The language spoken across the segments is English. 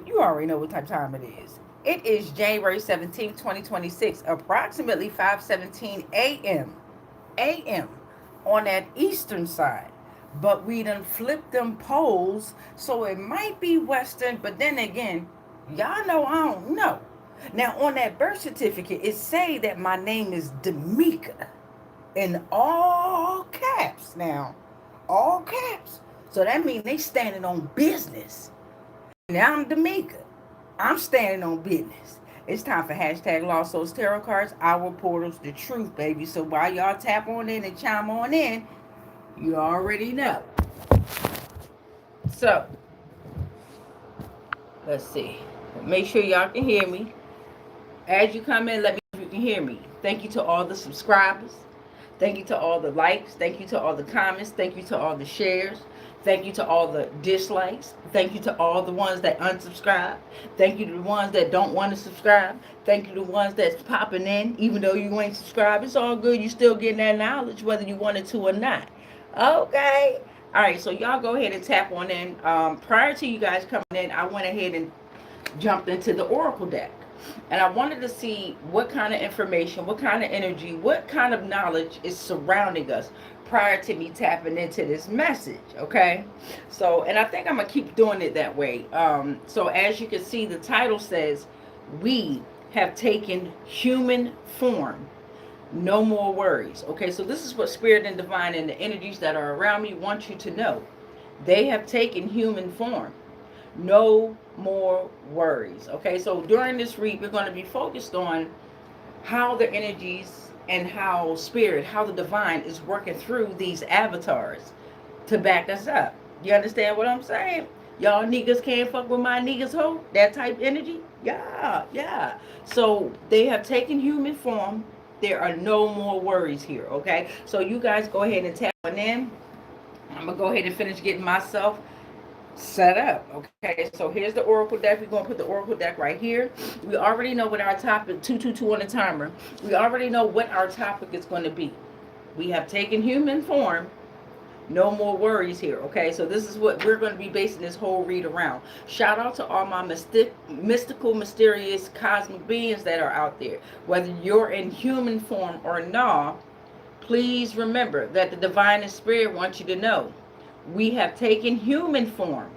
You already know what type of time it is. It is January 17th, 2026, approximately 5:17 a.m. a.m. on that eastern side. But we done flipped them poles, so it might be western, but then again, y'all know I don't know. Now on that birth certificate, it say that my name is D'Amica in all caps now. All caps. So that means they standing on business. Now I'm D'Amica. I'm standing on business. It's time for hashtag Lost Souls Tarot Cards, our portals, the truth, baby. So while y'all tap on in and chime on in, you already know. So, let's see. Make sure y'all can hear me. As you come in, let me know if you can hear me. Thank you to all the subscribers. Thank you to all the likes. Thank you to all the comments. Thank you to all the shares. Thank you to all the dislikes. Thank you to all the ones that unsubscribe. Thank you to the ones that don't want to subscribe. Thank you to the ones that's popping in, even though you ain't subscribed. It's all good. You still getting that knowledge, whether you wanted to or not. Okay. All right. So y'all go ahead and tap on in. Prior to you guys coming in, I went ahead and jumped into the Oracle deck. And I wanted to see what kind of information, what kind of energy, what kind of knowledge is surrounding us prior to me tapping into this message, okay? So, and I think I'm going to keep doing it that way. So as you can see, the title says, we have taken human form. No more worries. Okay, so this is what Spirit and Divine and the energies that are around me want you to know. They have taken human form. No more worries. Okay, so during this read, we're going to be focused on how the energies and how Spirit, how the Divine is working through these avatars to back us up. You understand what I'm saying? Y'all niggas can't fuck with my niggas, ho? That type energy? Yeah, yeah. So they have taken human form. There are no more worries here, okay? So you guys go ahead and tap on in. I'm going to go ahead and finish getting myself set up. Okay, so here's the Oracle deck. We're going to put the Oracle deck right here. We already know what our topic, 222 on the timer. We already know what our topic is going to be. We have taken human form. No more worries here. Okay, so this is what we're going to be basing this whole read around. Shout out to all my mystical, mysterious, cosmic beings that are out there. Whether you're in human form or not, please remember that the Divine and Spirit want you to know we have taken human form.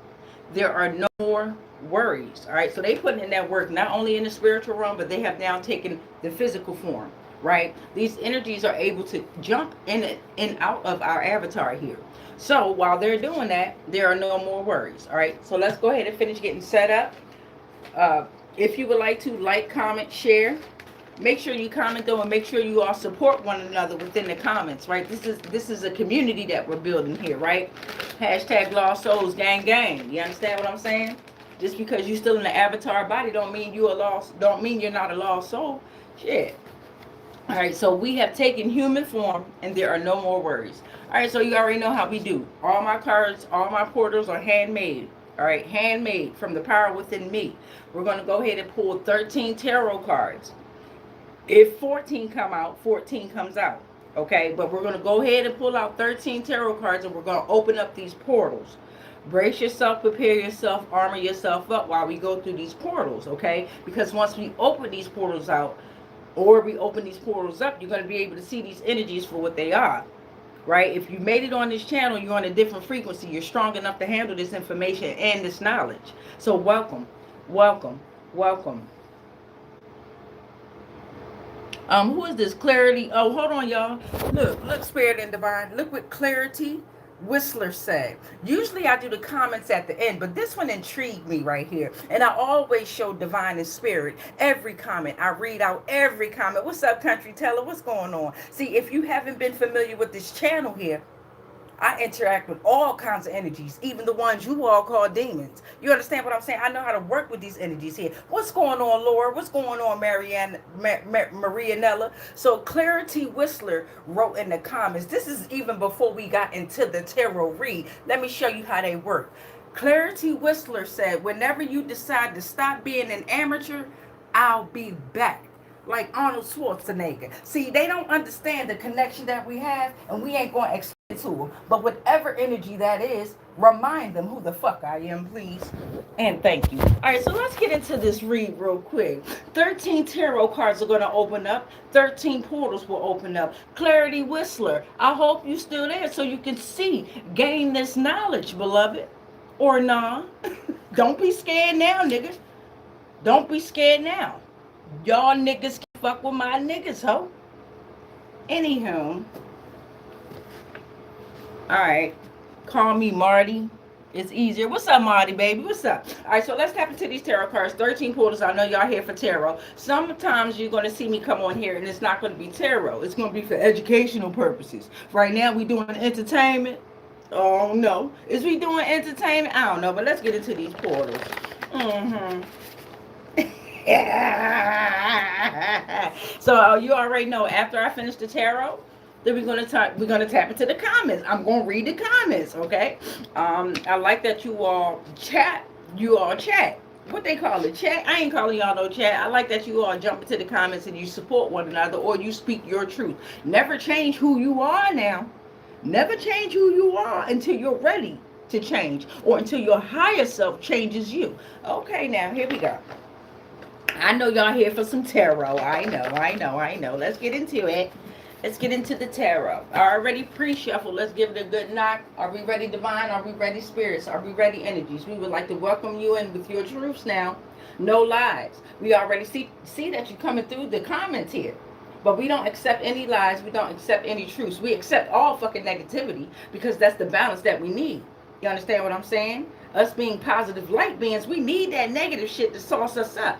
There are no more worries. All right, so they putting in that work not only in the spiritual realm, but they have now taken the physical form. Right, these energies are able to jump in and out of our avatar here. So while they're doing that, there are no more worries. All right, so let's go ahead and finish getting set up. If you would like to like, comment, share, make sure you comment though, and make sure you all support one another within the comments. Right, this is a community that we're building here. Right, hashtag Lost Souls gang gang. You understand what I'm saying? Just because you're still in the avatar body don't mean you are lost. Don't mean you're not a lost soul. Shit. All right, so we have taken human form and there are no more worries. All right, so you already know how we do. All my cards, all my portals are handmade. All right, handmade from the power within me. We're going to go ahead and pull 13 tarot cards. If 14 come out, 14 comes out. Okay, but we're going to go ahead and pull out 13 tarot cards and we're going to open up these portals. Brace yourself, prepare yourself, armor yourself up while we go through these portals, okay? Because once we open these portals out, or we open these portals up, you're going to be able to see these energies for what they are, right? If you made it on this channel, you're on a different frequency. You're strong enough to handle this information and this knowledge. So welcome, welcome, welcome. Who is this? Clarity. Oh, hold on, y'all. Look, Spirit and Divine. Look what Clarity Whistler said. Usually I do the comments at the end, but this one intrigued me right here. And I always show Divine and Spirit every comment. I read out every comment. What's up, Country Teller? What's going on? See, if you haven't been familiar with this channel here, I interact with all kinds of energies, even the ones you all call demons. You understand what I'm saying? I know how to work with these energies here. What's going on, Laura? What's going on, Marianella? So Clarity Whistler wrote in the comments. This is even before we got into the tarot read. Let me show you how they work. Clarity Whistler said, whenever you decide to stop being an amateur, I'll be back. Like Arnold Schwarzenegger. See, they don't understand the connection that we have, and we ain't going to explain to them. But whatever energy that is, remind them who the fuck I am, please. And thank you. All right, so let's get into this read real quick. 13 tarot cards are going to open up. 13 portals will open up. Clarity Whistler, I hope you still there so you can see, gain this knowledge, beloved. Or nah. Don't be scared now, nigga. Don't be scared now. Y'all niggas can fuck with my niggas, ho. Anywho. Alright. Call me Marty. It's easier. What's up, Marty, baby? What's up? Alright, so let's tap into these tarot cards. 13 portals. I know y'all here for tarot. Sometimes you're going to see me come on here and it's not going to be tarot. It's going to be for educational purposes. Right now, we doing entertainment. Oh, no. Is we doing entertainment? I don't know, but let's get into these portals. So you already know, after I finish the tarot, then we're gonna tap into the comments. I'm gonna read the comments, okay? I like that you all chat. What they call it, chat? I ain't calling y'all no chat. I like that you all jump into the comments and you support one another, or you speak your truth. Never change who you are now. Never change who you are until you're ready to change, or until your higher self changes you. Okay, now here we go. I know y'all here for some tarot. I know. Let's get into it. Let's get into the tarot. I already pre-shuffled. Let's give it a good knock. Are we ready, divine? Are we ready, spirits? Are we ready, energies? We would like to welcome you in with your truths now. No lies. We already see that you're coming through the comments here. But we don't accept any lies. We don't accept any truths. We accept all fucking negativity, because that's the balance that we need. You understand what I'm saying? Us being positive light beings, we need that negative shit to sauce us up.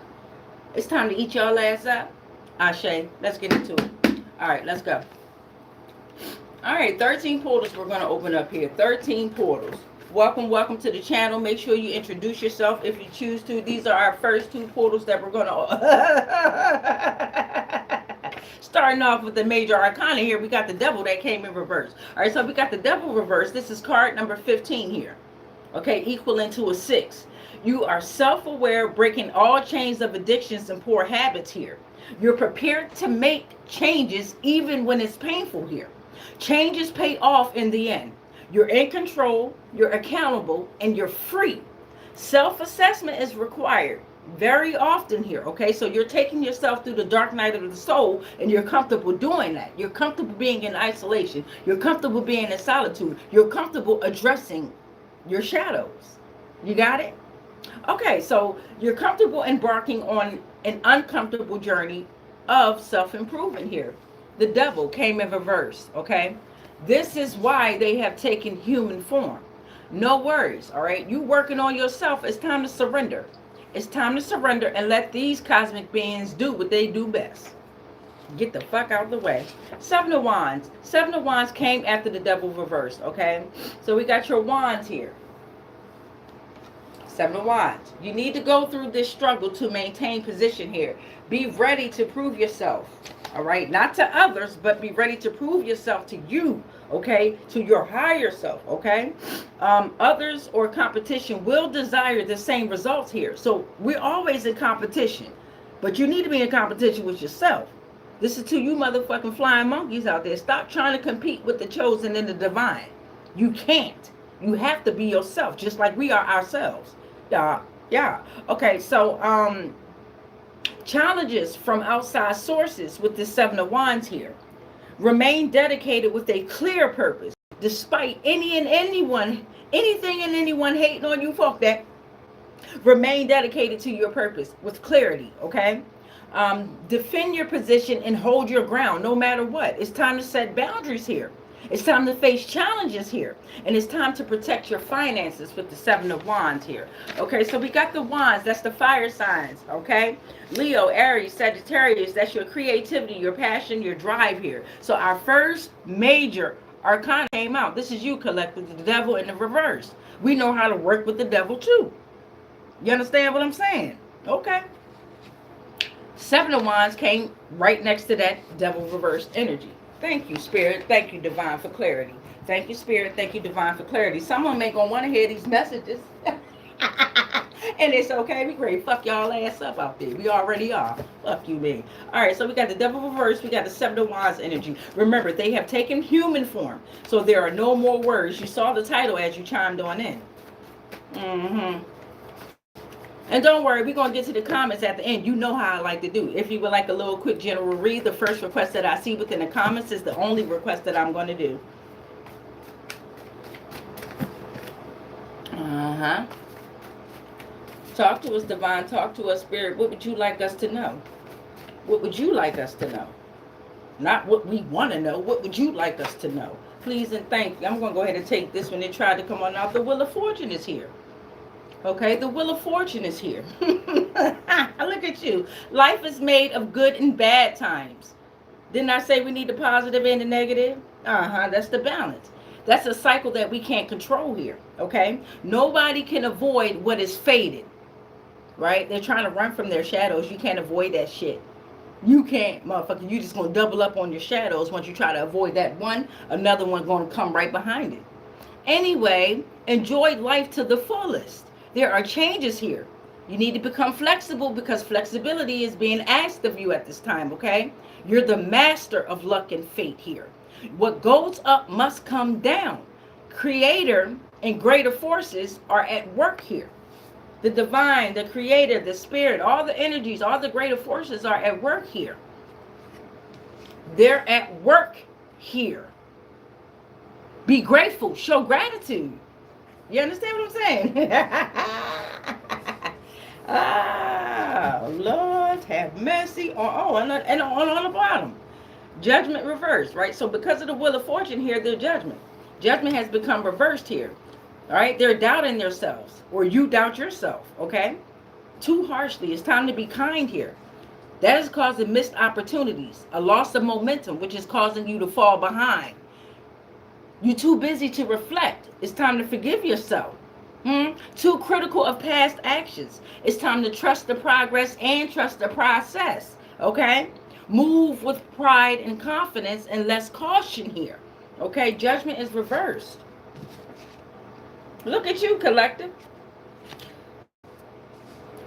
It's time to eat y'all ass up. Ashe, let's get into it. All right, let's go. All right, 13 portals we're going to open up here. 13 portals. Welcome to the channel. Make sure you introduce yourself if you choose to. These are our first 2 portals that we're going to... Starting off with the major arcana here, we got the devil that came in reverse. All right, so we got the devil reverse. This is card number 15 here. Okay, equivalent to a 6. You are self-aware, breaking all chains of addictions and poor habits here. You're prepared to make changes even when it's painful here. Changes pay off in the end. You're in control, you're accountable, and you're free. Self-assessment is required very often here, okay? So you're taking yourself through the dark night of the soul, and you're comfortable doing that. You're comfortable being in isolation. You're comfortable being in solitude. You're comfortable addressing your shadows. You got it? Okay, so you're comfortable embarking on an uncomfortable journey of self-improvement here. The devil came in reverse, okay? This is why they have taken human form. No worries, all right? You working on yourself. It's time to surrender. It's time to surrender and let these cosmic beings do what they do best. Get the fuck out of the way. 7 of Wands. 7 of Wands came after the devil reversed, okay? So we got your wands here. 7 of Wands. You need to go through this struggle to maintain position here. Be ready to prove yourself. All right? Not to others, but be ready to prove yourself to you. Okay? To your higher self. Okay? Others or competition will desire the same results here. So we're always in competition. But you need to be in competition with yourself. This is to you motherfucking flying monkeys out there. Stop trying to compete with the chosen and the divine. You can't. You have to be yourself, just like we are ourselves. Yeah. Okay, so challenges from outside sources with the 7 of Wands here. Remain dedicated with a clear purpose, despite anything and anyone hating on you. Fuck that. Remain dedicated to your purpose with clarity, okay? Defend your position and hold your ground no matter what. It's time to set boundaries here. It's time to face challenges here. And it's time to protect your finances with the 7 of Wands here. Okay, so we got the Wands. That's the fire signs, okay? Leo, Aries, Sagittarius, that's your creativity, your passion, your drive here. So our first major arcana came out. This is you, collective, the devil in the reverse. We know how to work with the devil too. You understand what I'm saying? Okay. 7 of Wands came right next to that devil reverse energy. Thank you, Spirit. Thank you, Divine, for clarity. Thank you, Spirit. Thank you, Divine, for clarity. Someone may gonna want to hear these messages. And it's okay. We great. Fuck y'all ass up out there. We already are. Fuck you, man. All right, so we got the devil reverse. We got the seven of wands energy. Remember, they have taken human form. So there are no more words. You saw the title as you chimed on in. Mm-hmm. And don't worry, we're going to get to the comments at the end. You know how I like to do. If you would like a little quick general read, the first request that I see within the comments is the only request that I'm going to do. Uh-huh. Talk to us, Divine. Talk to us, Spirit. What would you like us to know? What would you like us to know? Not what we want to know. What would you like us to know? Please and thank you. I'm going to go ahead and take this one. It tried to come on out. The Wheel of Fortune is here. Okay, the Wheel of Fortune is here. Look at you. Life is made of good and bad times. Didn't I say we need the positive and the negative? That's the balance. That's a cycle that we can't control here. Okay, nobody can avoid what is fated. Right? They're trying to run from their shadows. You can't avoid that shit. You can't, motherfucker. You just gonna double up on your shadows. Once you try to avoid that one, another one gonna come right behind it. Anyway, enjoy life to the fullest. There are changes here. You need to become flexible because flexibility is being asked of you at this time, okay? You're the master of luck and fate here. What goes up must come down. Creator and greater forces are at work here. The divine, the creator, the spirit, all the energies, all the greater forces are at work here. They're at work here. Be grateful. Show gratitude. You understand what I'm saying? Lord have mercy. And on the bottom. Judgment reversed, right? So because of the Wheel of Fortune here, their judgment. Judgment has become reversed here. All right? They're doubting themselves. Or you doubt yourself, okay? Too harshly. It's time to be kind here. That is causing missed opportunities. A loss of momentum, which is causing you to fall behind. You're too busy to reflect. It's time to forgive yourself. Too critical of past actions. It's time to trust the progress and trust the process. Okay? Move with pride and confidence and less caution here. Okay? Judgment is reversed. Look at you, collective.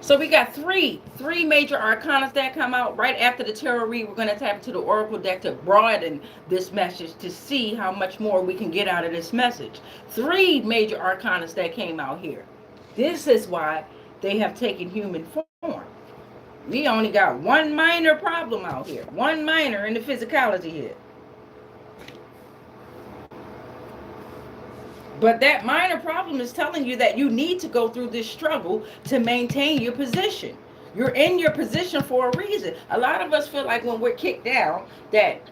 So we got three major arcanas that come out right after the tarot read. We're going to tap into the oracle deck to broaden this message to see how much more we can get out of this message. Three major arcanas that came out here. This is why they have taken human form. We only got one minor problem out here. One minor in the physicality here. But that minor problem is telling you that you need to go through this struggle to maintain your position. You're in your position for a reason. A lot of us feel like when we're kicked down that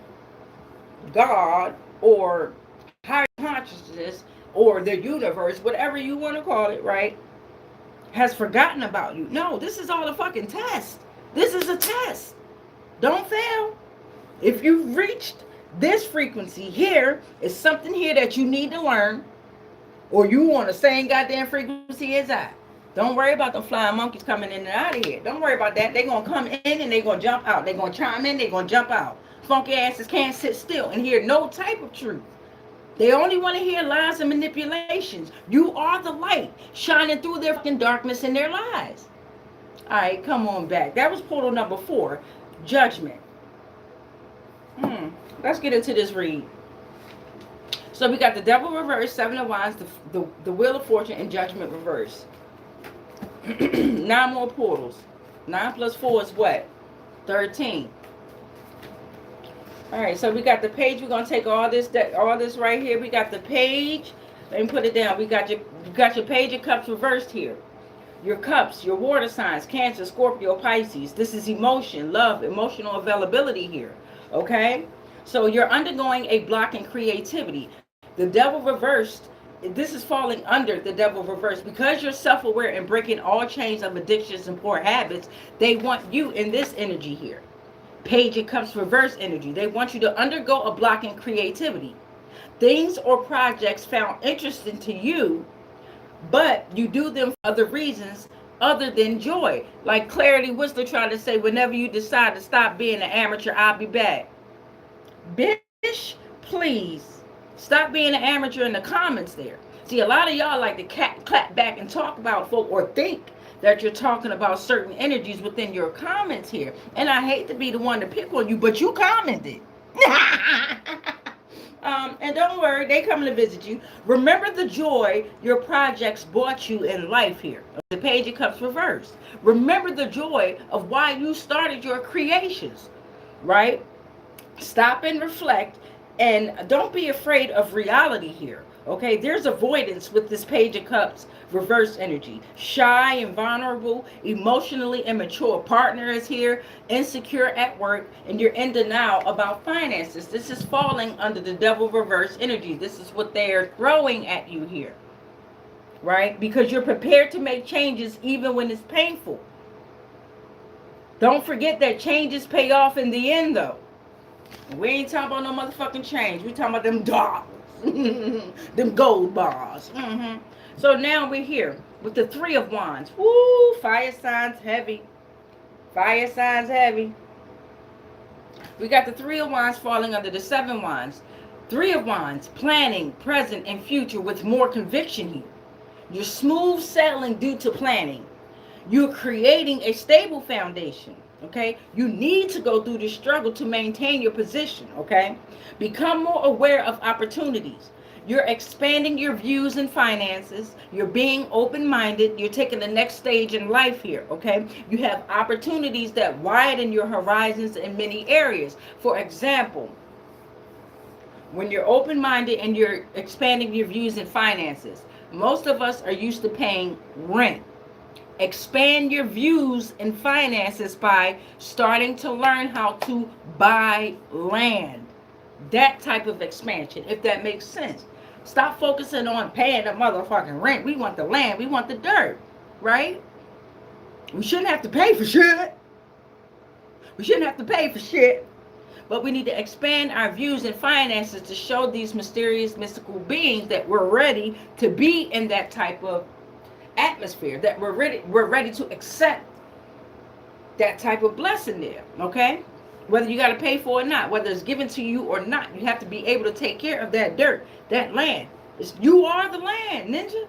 God or higher consciousness or the universe, whatever you want to call it, right, has forgotten about you. No, this is all a fucking test. This is a test. Don't fail. If you've reached this frequency here, is something here that you need to learn. Or you on the same goddamn frequency as I. Don't worry about the flying monkeys coming in and out of here. Don't worry about that. They're going to come in and they're going to jump out. They're going to chime in. They're going to jump out. Funky asses can't sit still and hear no type of truth. They only want to hear lies and manipulations. You are the light shining through their fucking darkness in their lies. All right, come on back. That was portal number 4, judgment. Let's get into this read. So we got the devil reverse, 7 of wands, the wheel of fortune, and judgment reverse. 9 more portals. 9 plus 4 is what? 13. All right, so we got the page. We're gonna take all this right here. We got the page. Let me put it down. You got your page of cups reversed here. Your cups, your water signs, Cancer, Scorpio, Pisces. This is emotion, love, emotional availability here. Okay? So you're undergoing a block in creativity. The devil reversed, this is falling under the devil reversed. Because you're self-aware and breaking all chains of addictions and poor habits, they want you in this energy here. Page of Cups reverse energy. They want you to undergo a block in creativity. Things or projects found interesting to you, but you do them for other reasons other than joy. Like Clarity Whistler tried to say, whenever you decide to stop being an amateur, I'll be back. Bitch, please. Stop being an amateur in the comments there. See, a lot of y'all like to clap back and talk about folk or think that you're talking about certain energies within your comments here. And I hate to be the one to pick on you, but you commented. And don't worry, they coming to visit you. Remember the joy your projects brought you in life here. The Page of Cups reversed. Remember the joy of why you started your creations, right? Stop and reflect, and don't be afraid of reality here. Okay, there's avoidance with this Page of Cups reverse energy. Shy and vulnerable, emotionally immature partner is here, insecure at work, and you're in denial about finances. This is falling under the Devil reverse energy. This is what they're throwing at you here, right? Because you're prepared to make changes even when it's painful. Don't forget that changes pay off in the end, though. We ain't talking about no motherfucking change. We talking about them dollars. Them gold bars. So now we're here with the Three of Wands. Woo, fire signs heavy. Fire signs heavy. We got the Three of Wands falling under the Seven Wands. Three of Wands, planning, present, and future with more conviction here. You're smooth sailing due to planning. You're creating a stable foundation. Okay, you need to go through the struggle to maintain your position. Okay, become more aware of opportunities. You're expanding your views and finances. You're being open-minded. You're taking the next stage in life here. Okay, you have opportunities that widen your horizons in many areas. For example, when you're open-minded and you're expanding your views and finances, most of us are used to paying rent. Expand your views and finances by starting to learn how to buy land. That type of expansion, if that makes sense. Stop focusing on paying the motherfucking rent. We want the land. We want the dirt, right? We shouldn't have to pay for shit. We shouldn't have to pay for shit. But we need to expand our views and finances to show these mysterious, mystical beings that we're ready to be in that type of atmosphere, that we're ready to accept that type of blessing there. Okay, whether you got to pay for it or not, whether it's given to you or not, you have to be able to take care of that dirt, that land. You are the land, ninja.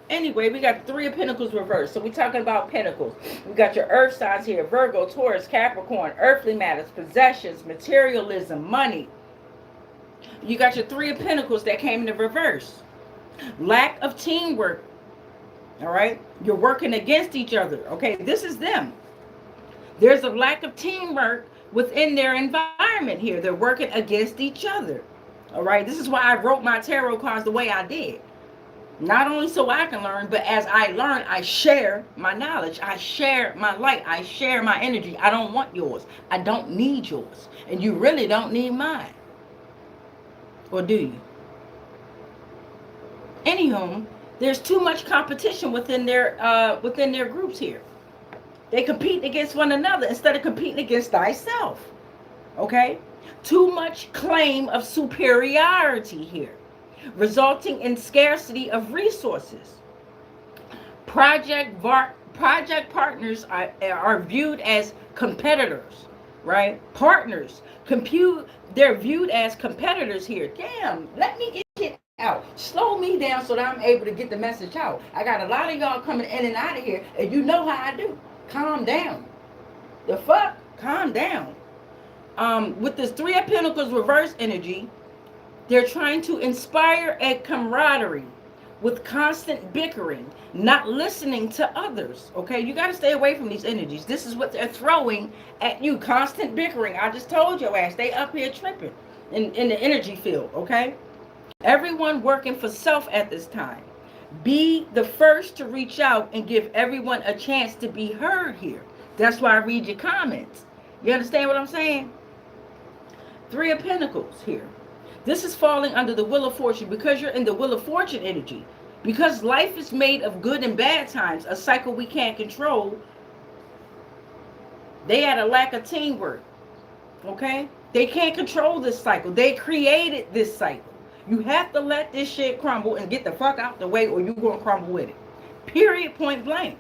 Anyway, we got the Three of Pentacles reversed. So we're talking about pentacles. We got your earth signs here: Virgo, Taurus, Capricorn, earthly matters, possessions, materialism, money. You got your Three of Pentacles that came in the reverse. Lack of teamwork. All right, you're working against each other. Okay, this is them. There's a lack of teamwork within their environment here. They're working against each other. All right, this is why I wrote my tarot cards the way I did. Not only so I can learn, but as I learn, I share my knowledge. I share my light. I share my energy. I don't want yours. I don't need yours. And you really don't need mine. Or do you? Anywho, there's too much competition within their groups here. They compete against one another instead of competing against thyself. Okay? Too much claim of superiority here, resulting in scarcity of resources. Project partners are viewed as competitors, right? Partners. They're viewed as competitors here. Damn, let me get shit out. Slow me down so that I'm able to get the message out. I got a lot of y'all coming in and out of here, and you know how I do. Calm down. The fuck? Calm down. With this Three of Pentacles reverse energy, they're trying to inspire a camaraderie with constant bickering, not listening to others. Okay, you got to stay away from these energies. This is what they're throwing at you. Constant bickering. I just told your ass. They up here tripping in the energy field. Okay. Everyone working for self at this time. Be the first to reach out and give everyone a chance to be heard here. That's why I read your comments. You understand what I'm saying? Three of Pentacles here. This is falling under the Wheel of Fortune because you're in the Wheel of Fortune energy. Because life is made of good and bad times, a cycle we can't control. They had a lack of teamwork. Okay? They can't control this cycle. They created this cycle. You have to let this shit crumble and get the fuck out the way, or you're going to crumble with it. Period, point blank.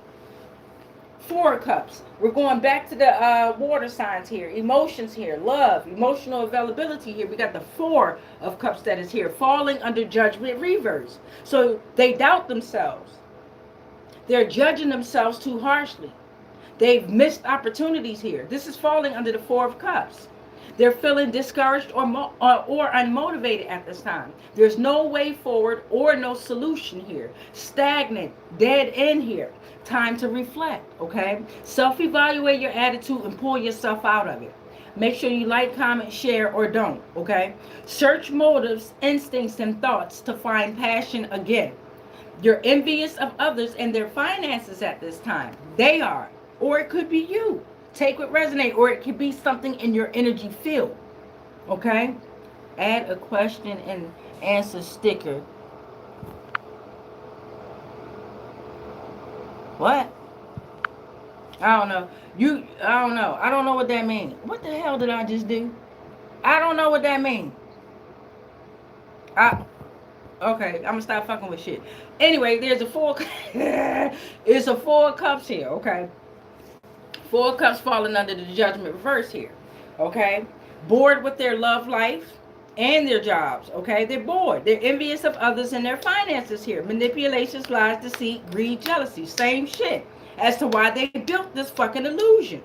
Four of Cups. We're going back to the water signs here. Emotions here. Love. Emotional availability here. We got the Four of Cups that is here. Falling under Judgment reverse. So they doubt themselves. They're judging themselves too harshly. They've missed opportunities here. This is falling under the Four of Cups. They're feeling discouraged or unmotivated at this time. There's no way forward or no solution here. Stagnant, dead end here. Time to reflect, okay? Self-evaluate your attitude and pull yourself out of it. Make sure you like, comment, share, or don't, okay? Search motives, instincts, and thoughts to find passion again. You're envious of others and their finances at this time. They are. Or it could be you. Take what resonates. Or it could be something in your energy field. Okay? Add a question and answer sticker. What? I don't know. I don't know. I don't know what that means. What the hell did I just do? I don't know what that means. Okay, I'm gonna stop fucking with shit. Anyway, there's a four. It's a Four of Cups here. Okay, Four of Cups falling under the Judgment reverse here. Okay, bored with their love life and their jobs. Okay, they're bored. They're envious of others and their finances here. Manipulations, lies, deceit, greed, jealousy. Same shit as to why they built this fucking illusion.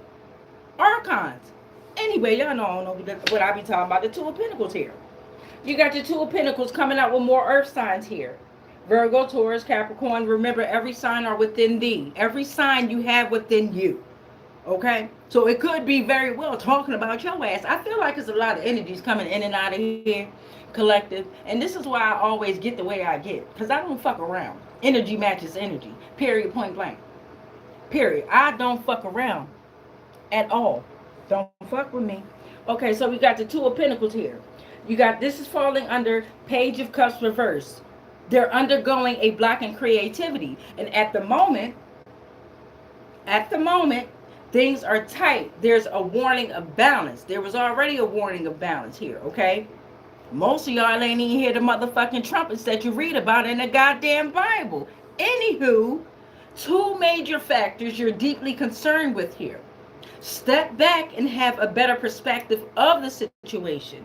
Archons. Anyway, y'all know I don't know what I be talking about. The Two of Pentacles here. You got your Two of Pentacles coming out with more earth signs here. Virgo, Taurus, Capricorn. Remember, every sign are within thee. Every sign you have within you. Okay? So it could be very well talking about your ass. I feel like there's a lot of energies coming in and out of here. Collective. And this is why I always get the way I get. Because I don't fuck around. Energy matches energy. Period. Point blank. Period. I don't fuck around. At all. Don't fuck with me. Okay, so we got the Two of Pentacles here. You got, this is falling under Page of Cups reverse. They're undergoing a block in creativity. And at the moment, things are tight. There's a warning of balance. There was already a warning of balance here, okay? Most of y'all ain't even hear the motherfucking trumpets that you read about in the goddamn Bible. Anywho, two major factors you're deeply concerned with here. Step back and have a better perspective of the situation.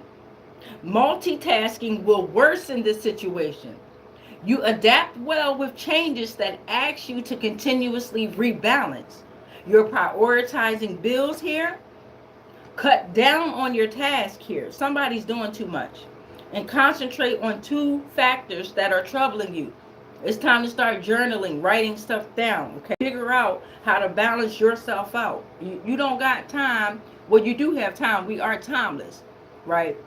Multitasking will worsen the situation. You adapt well with changes that ask you to continuously rebalance. You're prioritizing bills here. Cut down on your task here. Somebody's doing too much. And concentrate on two factors that are troubling you. It's time to start journaling, writing stuff down. Okay, figure out how to balance yourself out. You don't got time. Well, you do have time. We are timeless, right?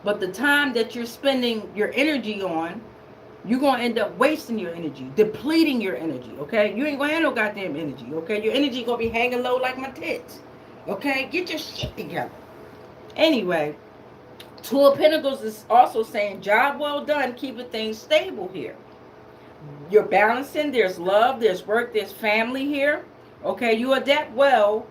But the time that you're spending your energy on, you're going to end up wasting your energy, depleting your energy, okay? You ain't going to have no goddamn energy, okay? Your energy going to be hanging low like my tits, okay? Get your shit together. Anyway, Two of Pentacles is also saying, job well done, keeping things stable here. You're balancing. There's love, there's work, there's family here, okay? You adapt well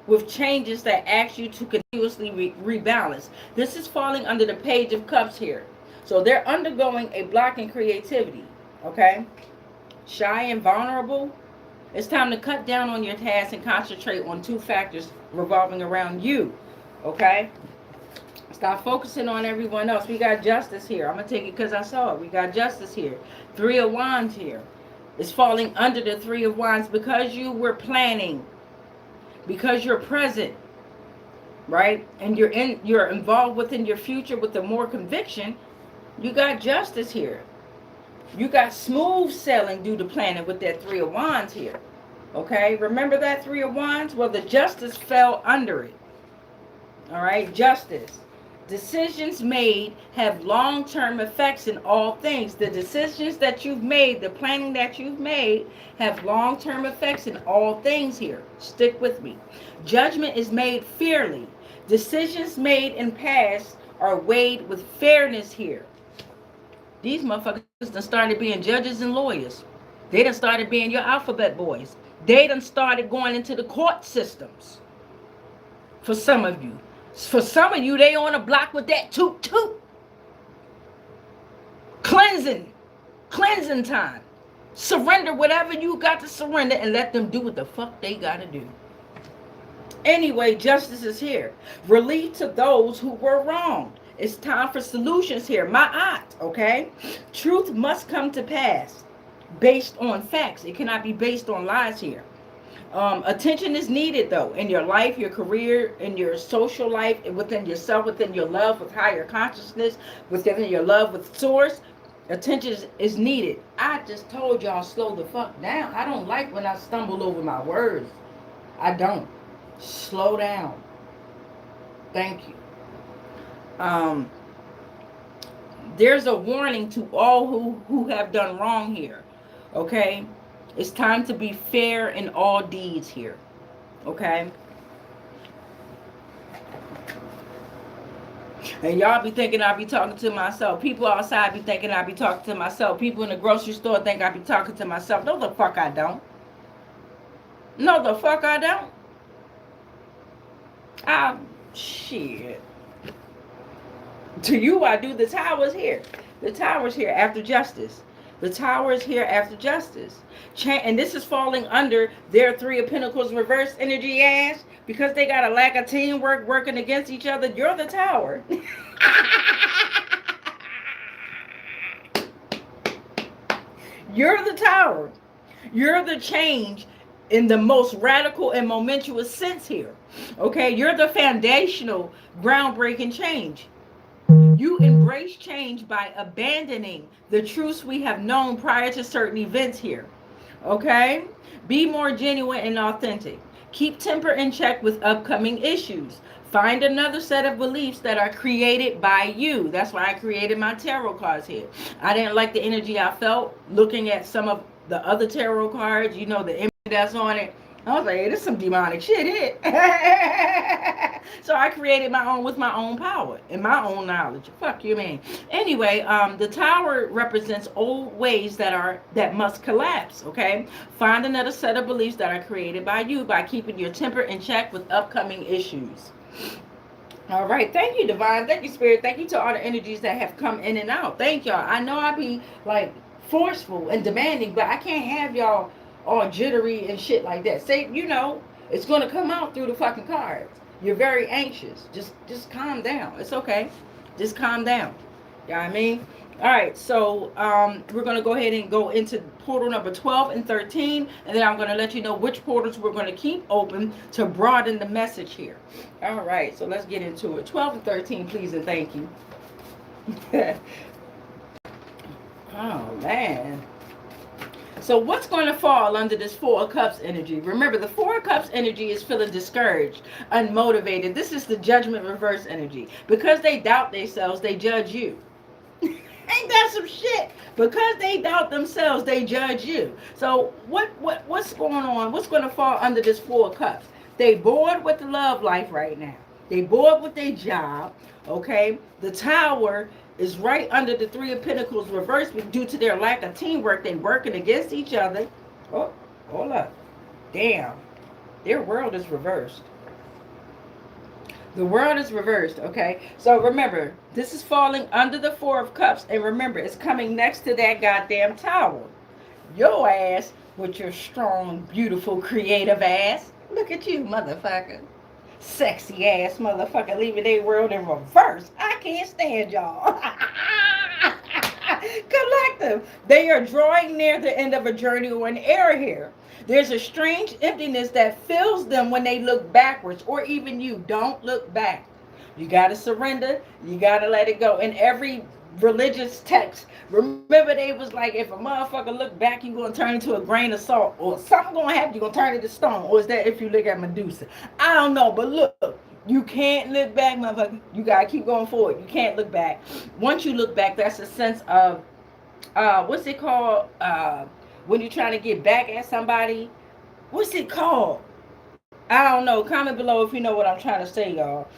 with changes that ask you to continuously rebalance. This is falling under the Page of Cups here. So they're undergoing a block in creativity, okay? Shy and vulnerable. It's time to cut down on your tasks and concentrate on two factors revolving around you, okay? Stop focusing on everyone else. We got Justice here. I'm going to take it because I saw it. We got Justice here. Three of Wands here. It's falling under the Three of Wands because you were planning. Because you're present, right? And you're involved within your future with the more conviction. You got Justice here. You got smooth sailing due to planning with that Three of Wands here. Okay? Remember that Three of Wands? Well, the Justice fell under it. All right? Justice. Decisions made have long-term effects in all things. The decisions that you've made, the planning that you've made, have long-term effects in all things here. Stick with me. Judgment is made fairly. Decisions made in past are weighed with fairness here. These motherfuckers done started being judges and lawyers. They done started being your alphabet boys. They done started going into the court systems. For some of you. For some of you, they on a block with that toot toot. Cleansing time. Surrender whatever you got to surrender and let them do what the fuck they got to do. Anyway, justice is here. Relief to those who were wronged. It's time for solutions here. My aunt, okay? Truth must come to pass. based on facts. It cannot be based on lies here. Attention is needed though in your life, your career, in your social life, within yourself, within your love with higher consciousness, within your love with source. Attention is needed. I just told y'all slow the fuck down. I don't like when I stumble over my words. I don't. Slow down. Thank you. There's a warning to all who have done wrong here. Okay? It's time to be fair in all deeds here. Okay? And y'all be thinking I be talking to myself. People outside be thinking I be talking to myself. People in the grocery store think I be talking to myself. No, the fuck I don't. No, the fuck I don't. Shit. To you, I do. The tower's here. The tower's here after justice. The tower is here after justice. And this is falling under their Three of Pentacles reverse energy ass. Because they got a lack of teamwork working against each other. You're the tower. You're the tower. You're the change in the most radical and momentous sense here. Okay? You're the foundational, groundbreaking change. You embrace change by abandoning the truths we have known prior to certain events here. Okay? Be more genuine and authentic. Keep temper in check with upcoming issues. Find another set of beliefs that are created by you. That's why I created my tarot cards here. I didn't like the energy I felt looking at some of the other tarot cards. You know, the image that's on it. I was like, hey, this is some demonic shit here. So I created my own with my own power and my own knowledge. Fuck you, man. Anyway, the tower represents old ways that must collapse, okay? Find another set of beliefs that are created by you by keeping your temper in check with upcoming issues. All right. Thank you, Divine. Thank you, Spirit. Thank you to all the energies that have come in and out. Thank y'all. I know I be like forceful and demanding, but I can't have y'all all jittery and shit like that. Say, you know, it's going to come out through the fucking cards. You're very anxious. Just calm down. It's okay. Just calm down. You know what I mean? All right. So we're going to go ahead and go into portal number 12 and 13. And then I'm going to let you know which portals we're going to keep open to broaden the message here. All right. So let's get into it. 12 and 13, please and thank you. Oh, man. So what's going to fall under this Four of Cups energy? Remember, the Four of Cups energy is feeling discouraged, unmotivated. This is the Judgment reverse energy. Because they doubt themselves, they judge you. Ain't that some shit? Because they doubt themselves, they judge you. So what's going on? What's going to fall under this Four of Cups? They bored with the love life right now. They bored with their job. Okay? The Tower is right under the Three of Pentacles reversed due to their lack of teamwork. They're working against each other. Oh, hold up. Damn. Their world is reversed. The world is reversed, okay? So remember, this is falling under the Four of Cups. And remember, it's coming next to that goddamn tower. Your ass with your strong, beautiful, creative ass. Look at you, motherfucker. Sexy ass motherfucker leaving their world in reverse. I can't stand y'all. Collective. They are drawing near the end of a journey or an era here. There's a strange emptiness that fills them when they look backwards, or even you. Don't look back. You got to surrender. You got to let it go. In every religious text, remember they was like, if a motherfucker look back, you're going to turn into a grain of salt, or something going to happen, you're going to turn into stone. Or is that if you look at Medusa? I don't know, but look, you can't look back, motherfucker. You got to keep going forward. You can't look back. Once you look back, that's a sense of, what's it called, when you're trying to get back at somebody? What's it called? I don't know. Comment below if you know what I'm trying to say, y'all.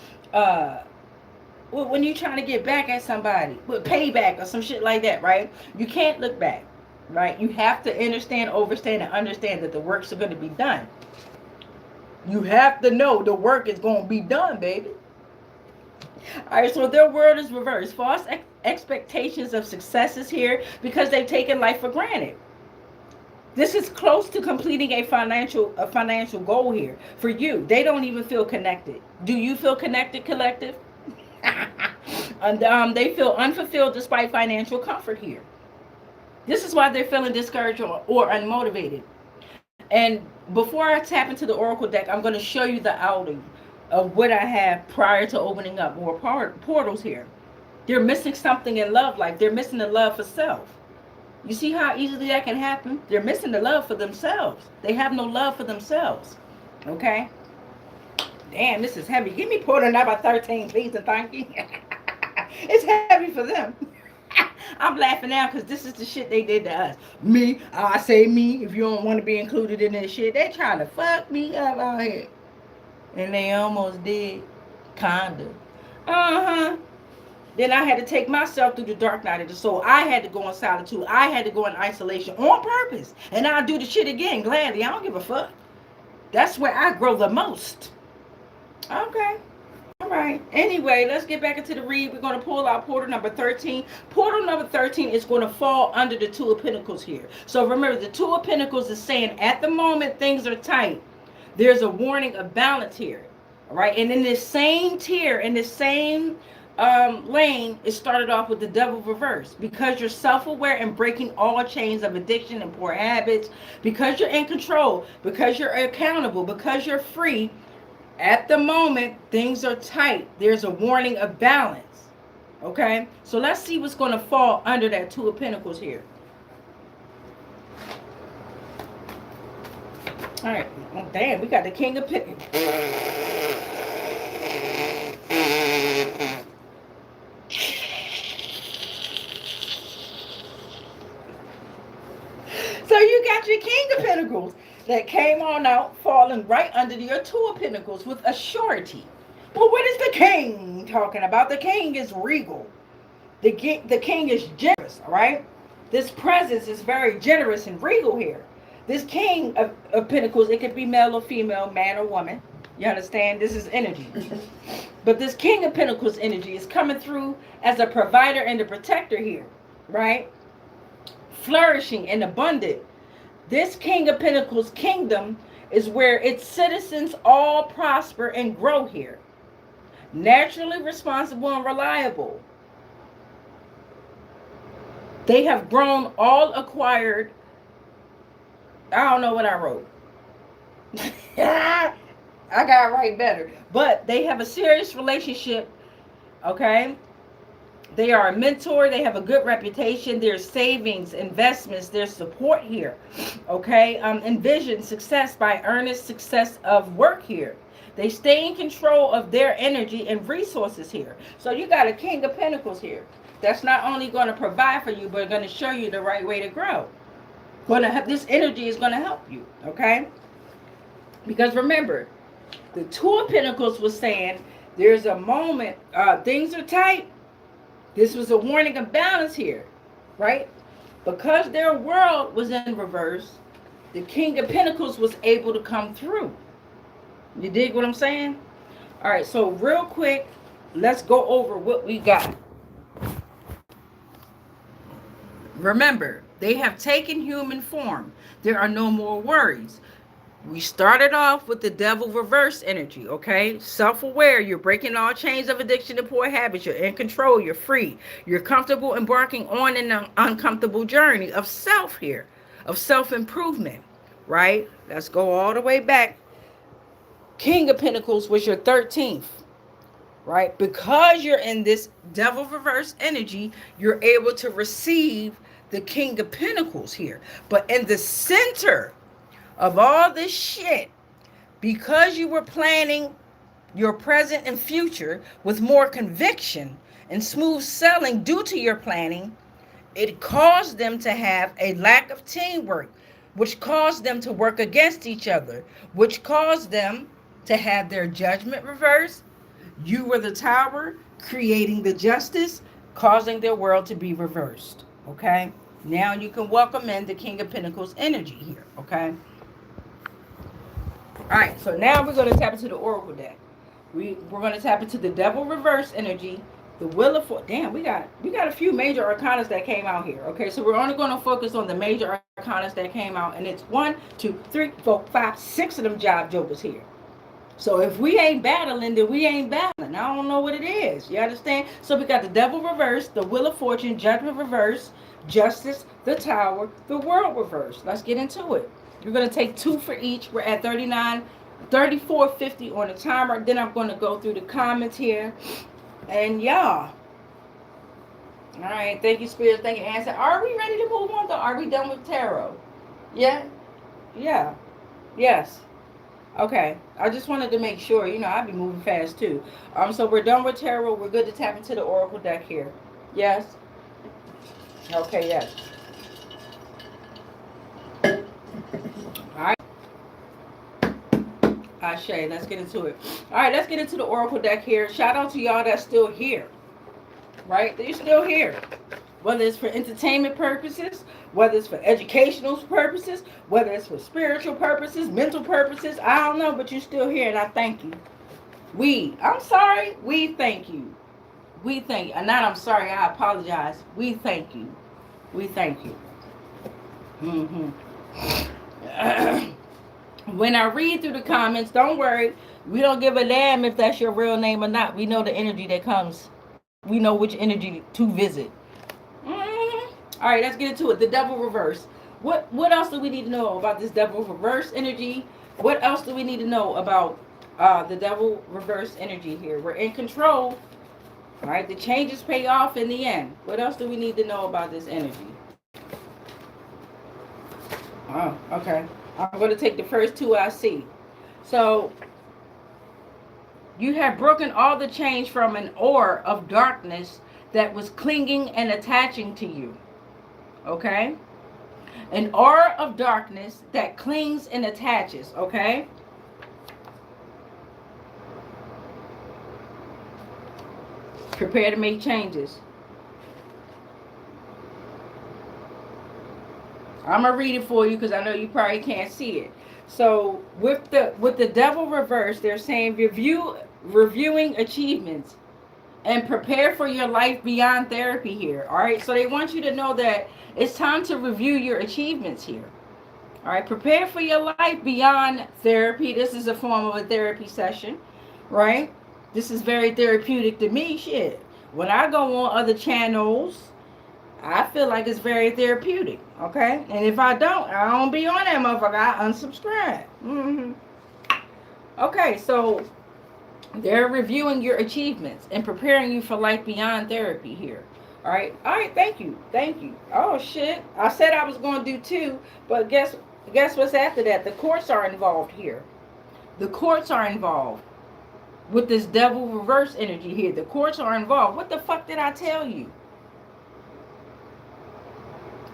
When you're trying to get back at somebody, with payback or some shit like that, right? You can't look back, right? You have to understand, overstand, and understand that the works are going to be done. You have to know the work is going to be done, baby. All right, so their world is reversed. False expectations of success is here because they've taken life for granted. This is close to completing a financial goal here for you. They don't even feel connected. Do you feel connected, collective? And they feel unfulfilled despite financial comfort here. This is why they're feeling discouraged or unmotivated. And before I tap into the Oracle deck, I'm going to show you the outing of what I have prior to opening up more portals here. They're missing something in love life. They're missing the love for self. You see how easily that can happen? They're missing the love for themselves. They have no love for themselves. Okay? Damn, this is heavy. Give me portal number 13, please, and thank you. It's heavy for them. I'm laughing now because this is the shit they did to us. Me, I say me, if you don't want to be included in this shit. They trying to fuck me up out here. And they almost did. Kinda. Uh-huh. Then I had to take myself through the dark night of the soul. I had to go in solitude. I had to go in isolation on purpose. And I'll do the shit again gladly. I don't give a fuck. That's where I grow the most. Okay. All right. Anyway, let's get back into the read. We're going to pull out portal number 13. Portal number 13 is going to fall under the Two of Pentacles here. So remember, the Two of Pentacles is saying at the moment things are tight. There's a warning of balance here. All right. And in this same tier, in this same lane, it started off with the Devil reverse. Because you're self-aware and breaking all chains of addiction and poor habits, because you're in control, because you're accountable, because you're free, at the moment things are tight. There's a warning of balance. Okay, so let's see what's going to fall under that Two of Pentacles here. All right. Oh, damn, we got the King of Pentacles. So you got your King of Pentacles that came on out, falling right under your Two of Pentacles with a surety. Well, what is the King talking about? The King is regal. The King is generous, all right? This presence is very generous and regal here. This King of Pentacles, it could be male or female, man or woman. You understand? This is energy. But this King of Pentacles energy is coming through as a provider and a protector here, right? Flourishing and abundant. This King of Pentacles kingdom is where its citizens all prosper and grow here. Naturally responsible and reliable. They have grown all acquired. I don't know what I wrote. I gotta write better. But they have a serious relationship. Okay. They are a mentor. They have a good reputation. There's savings, investments. There's support here. Okay. Envision success by earnest success of work here. They stay in control of their energy and resources here. So you got a King of Pentacles here. That's not only going to provide for you, but going to show you the right way to grow. This energy is going to help you. Okay. Because remember, the Two of Pentacles was saying there's a moment, things are tight. This was a warning of balance here, right? Because their world was in reverse, the King of Pentacles was able to come through. You dig what I'm saying? All right, so real quick, let's go over what we got. Remember, they have taken human form. There are no more worries. We started off with the Devil reverse energy, okay? Self-aware, you're breaking all chains of addiction and poor habits. You're in control, you're free. You're comfortable embarking on an uncomfortable journey of self here, of self-improvement, right? Let's go all the way back. King of Pentacles was your 13th, right? Because you're in this Devil reverse energy, you're able to receive the King of Pentacles here. But in the center of all this shit, because you were planning your present and future with more conviction and smooth sailing due to your planning, it caused them to have a lack of teamwork, which caused them to work against each other, which caused them to have their judgment reversed. You were the tower, creating the justice, causing their world to be reversed. Okay? Now you can welcome in the King of Pentacles energy here. Okay? All right, so now we're going to tap into the Oracle deck. We're going to tap into the Devil reverse energy, the Wheel of Fortune. Damn, we got a few major arcanas that came out here. Okay, so we're only going to focus on the major arcanas that came out, and it's 1, 2, 3, 4, 5, 6 of them job jokers here. So if we ain't battling, then we ain't battling. I don't know what it is. You understand? So we got the Devil reverse, the Wheel of Fortune, Judgment reverse, Justice, the Tower, the World reverse. Let's get into it. You're going to take 2 for each. We're at 34.50 on the timer. Then I'm going to go through the comments here. And y'all. All right. Thank you, Spirit. Thank you, Answer. Are we ready to move on, though? Are we done with tarot? Yeah? Yeah. Yes. Okay. I just wanted to make sure. You know, I'll be moving fast, too. So we're done with tarot. We're good to tap into the Oracle deck here. Yes? Okay, yes. All right. Ashe, let's get into it. All right, let's get into the Oracle deck here. Shout out to y'all that's still here. Right? They're still here. Whether it's for entertainment purposes, whether it's for educational purposes, whether it's for spiritual purposes, mental purposes, I don't know, but you're still here, and I thank you. We thank you. We thank you. And not I'm sorry, I apologize. We thank you. We thank you. When I read through the comments, don't worry. We don't give a damn if that's your real name or not. We know the energy that comes. We know which energy to visit. All right, let's get into it. The Devil reverse. What else do we need to know about this Devil reverse energy? What else do we need to know about the Devil reverse energy here? We're in control. All right, the changes pay off in the end. What else do we need to know about this energy? Oh, okay. I'm going to take the first 2 I see. So, you have broken all the chains from an aura of darkness that was clinging and attaching to you. Okay? An aura of darkness that clings and attaches. Okay? Prepare to make changes. I'm gonna read it for you because I know you probably can't see it. So with the Devil reverse, they're saying reviewing achievements and prepare for your life beyond therapy here. All right. So they want you to know that it's time to review your achievements here. All right. Prepare for your life beyond therapy. This is a form of a therapy session, right? This is very therapeutic to me. Shit. When I go on other channels, I feel like it's very therapeutic, okay? And if I don't be on that motherfucker. I unsubscribe. Okay, so they're reviewing your achievements and preparing you for life beyond therapy here. All right, thank you. Oh, shit. I said I was going to do 2, but guess what's after that? The courts are involved here. The courts are involved with this Devil reverse energy here. The courts are involved. What the fuck did I tell you?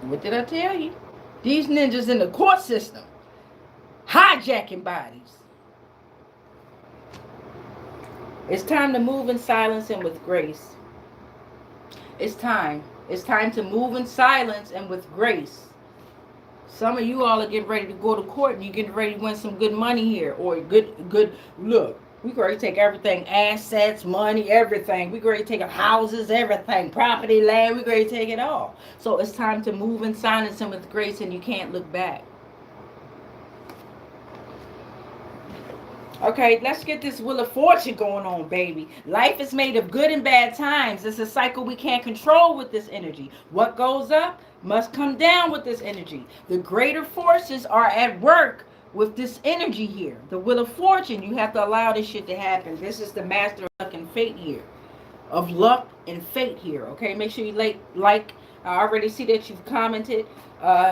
What did I tell you? These ninjas in the court system hijacking bodies. It's time to move in silence and with grace. It's time. It's time to move in silence and with grace. Some of you all are getting ready to go to court and you're getting ready to win some good money here. Or good look. We ready to take everything, assets, money, everything. We ready to take houses, everything, property, land. We ready to take it all. So it's time to move in silence and with grace, and you can't look back. Okay, let's get this Wheel of Fortune going on, baby. Life is made of good and bad times. It's a cycle we can't control with this energy. What goes up must come down with this energy. The greater forces are at work with this energy here. The Wheel of Fortune, you have to allow this shit to happen. This is the Master of Luck and Fate here. Of luck and fate here. Okay, make sure you like. I already see that you've commented.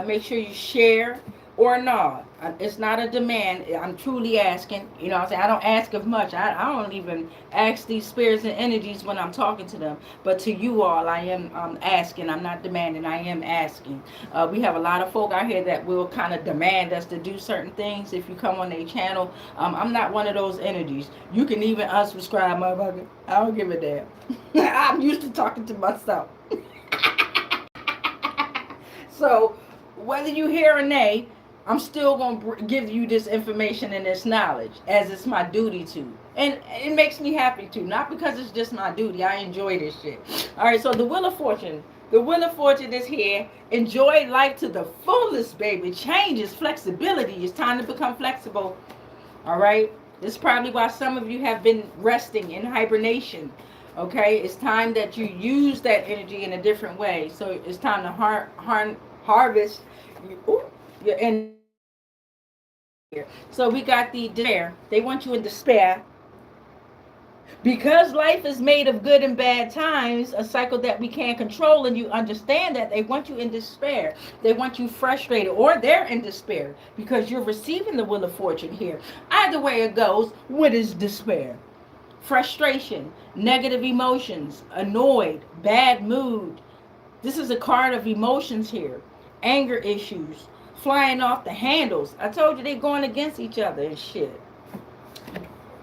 Make sure you share or not. It's not a demand. I'm truly asking. You know what I'm saying? I don't ask of much. I don't even ask these spirits and energies when I'm talking to them. But to you all, I am asking. I'm not demanding. I am asking. We have a lot of folk out here that will kind of demand us to do certain things if you come on their channel. I'm not one of those energies. You can even unsubscribe, motherfucker. I don't give a damn. I'm used to talking to myself. So, whether you hear or nay, I'm still going to give you this information and this knowledge as it's my duty to. And it makes me happy to. Not because it's just my duty. I enjoy this shit. All right, so the Wheel of Fortune. The Wheel of Fortune is here. Enjoy life to the fullest, baby. Changes, flexibility. It's time to become flexible. All right? This is probably why some of you have been resting in hibernation. Okay, it's time that you use that energy in a different way. So it's time to harvest your energy here. So we got the despair. They want you in despair because life is made of good and bad times, a cycle that we can't control, and you understand that. They want you in despair. They want you frustrated, or they're in despair because you're receiving the wheel of fortune here. Either way it goes, what is despair? Frustration, negative emotions, annoyed, bad mood. This is a card of emotions here. Anger issues, flying off the handles. I told you they're going against each other and shit.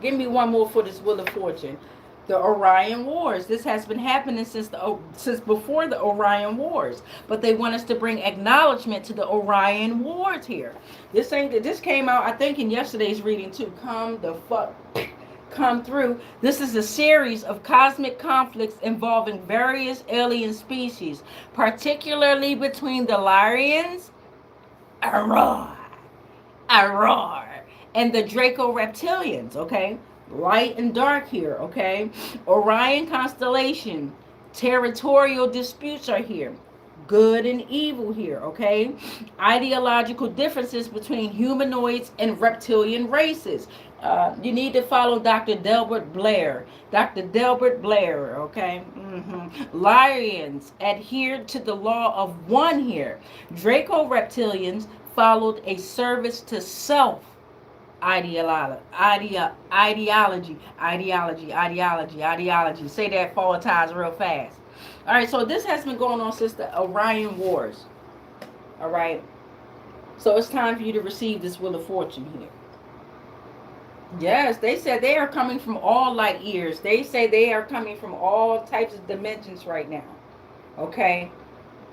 Give me one more for this Wheel of Fortune. The Orion Wars. This has been happening since before the Orion Wars, but they want us to bring acknowledgement to the Orion Wars here. This came out, I think, in yesterday's reading too. Come through. This is a series of cosmic conflicts involving various alien species, particularly between the Lyrians, Aurora, and the Draco reptilians, okay? Light and dark here, okay? Orion constellation, territorial disputes are here. Good and evil here, okay? Ideological differences between humanoids and reptilian races. You need to follow Dr. Delbert Blair. Dr. Delbert Blair, okay? Lyrians adhered to the law of one here. Draco reptilians followed a service to self ideology. Say that 4 times real fast. All right, so this has been going on since the Orion Wars. All right, so it's time for you to receive this Wheel of Fortune here. Yes, they said they are coming from all light years. They say they are coming from all types of dimensions right now. Okay,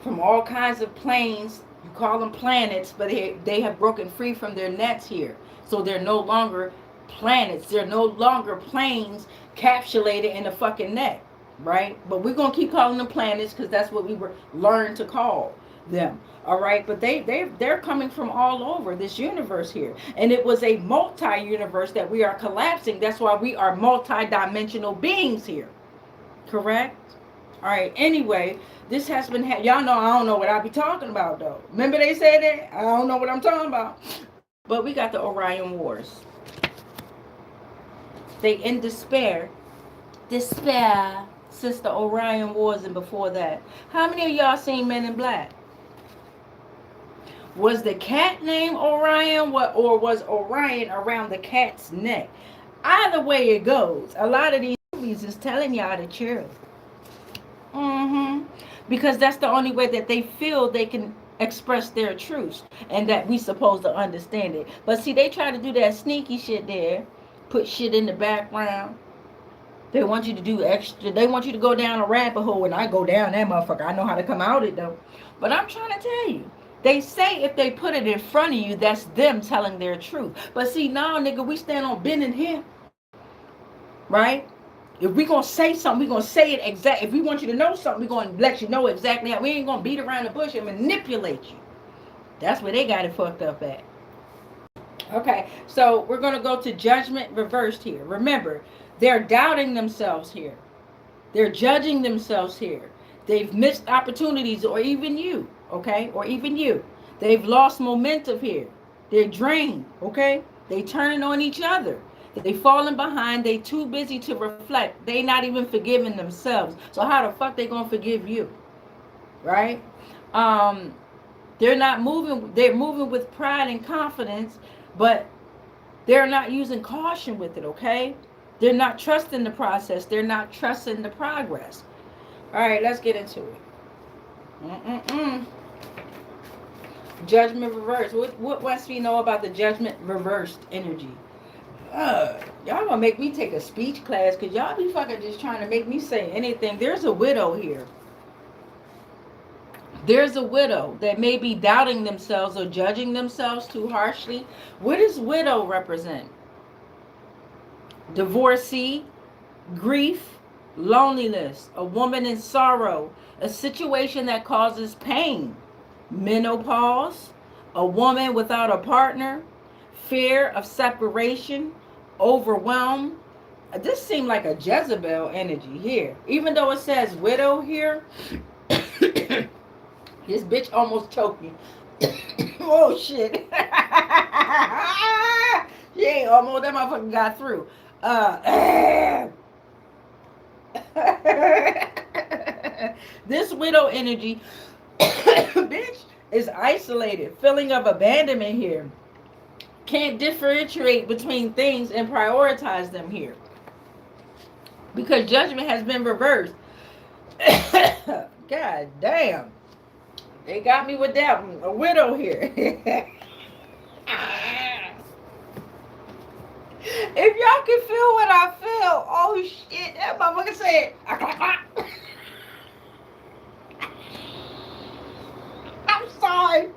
from all kinds of planes. You call them planets, but they have broken free from their nets here. So they're no longer planets. They're no longer planes capsulated in a fucking net, right? But we're going to keep calling them planets because that's what we were learned to call them. All right, but they're coming from all over this universe here. And it was a multi-universe that we are collapsing. That's why we are multi-dimensional beings here. Correct? All right, anyway, this has been, y'all know I don't know what I be talking about, though. Remember they said that? I don't know what I'm talking about. But we got the Orion Wars. They in despair. Despair since the Orion Wars and before that. How many of y'all seen Men in Black? Was the cat named Orion, or was Orion around the cat's neck? Either way it goes, a lot of these movies is telling y'all the truth. Because that's the only way that they feel they can express their truths, and that we supposed to understand it. But see, they try to do that sneaky shit there, put shit in the background. They want you to do extra. They want you to go down a rabbit hole, and I go down that motherfucker. I know how to come out it though. But I'm trying to tell you, they say if they put it in front of you, that's them telling their truth. But see, now, nigga, we stand on bending here, right? If we gonna say something, we gonna say it exact. If we want you to know something, we gonna let you know exactly how. We ain't gonna beat around the bush and manipulate you. That's where they got it fucked up at. Okay, so we're gonna go to judgment reversed here. Remember, they're doubting themselves here. They're judging themselves here. They've missed opportunities, or even you, okay? Or even you. They've lost momentum here. They're drained, okay? They turning on each other. They falling behind. They too busy to reflect. They not even forgiving themselves. So how the fuck they gonna forgive you? Right? They're not moving. They're moving with pride and confidence, but they're not using caution with it, okay? They're not trusting the process. They're not trusting the progress. All right, let's get into it. Judgment reversed. What must we know about the judgment reversed energy? Y'all gonna make me take a speech class because y'all be fucking just trying to make me say anything. There's a widow here. There's a widow that may be doubting themselves or judging themselves too harshly. What does widow represent? Divorcee, grief, loneliness, a woman in sorrow, a situation that causes pain, menopause, a woman without a partner, fear of separation, overwhelm, This seemed like a Jezebel energy here. Even though it says widow here, this bitch almost choked me. Oh shit. Yeah, almost that motherfucker got through. This widow energy, bitch, is isolated. Feeling of abandonment here. Can't differentiate between things and prioritize them here. Because judgment has been reversed. God damn. They got me with that one. A widow here. If y'all can feel what I feel, oh shit, that motherfucker said. I'm sorry.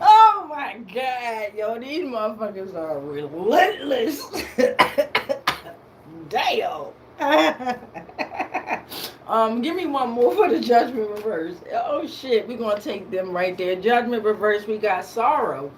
Oh my god, yo, these motherfuckers are relentless. Damn. Give me one more for the judgment reverse. Oh shit, we're gonna take them right there. Judgment reverse, we got sorrow.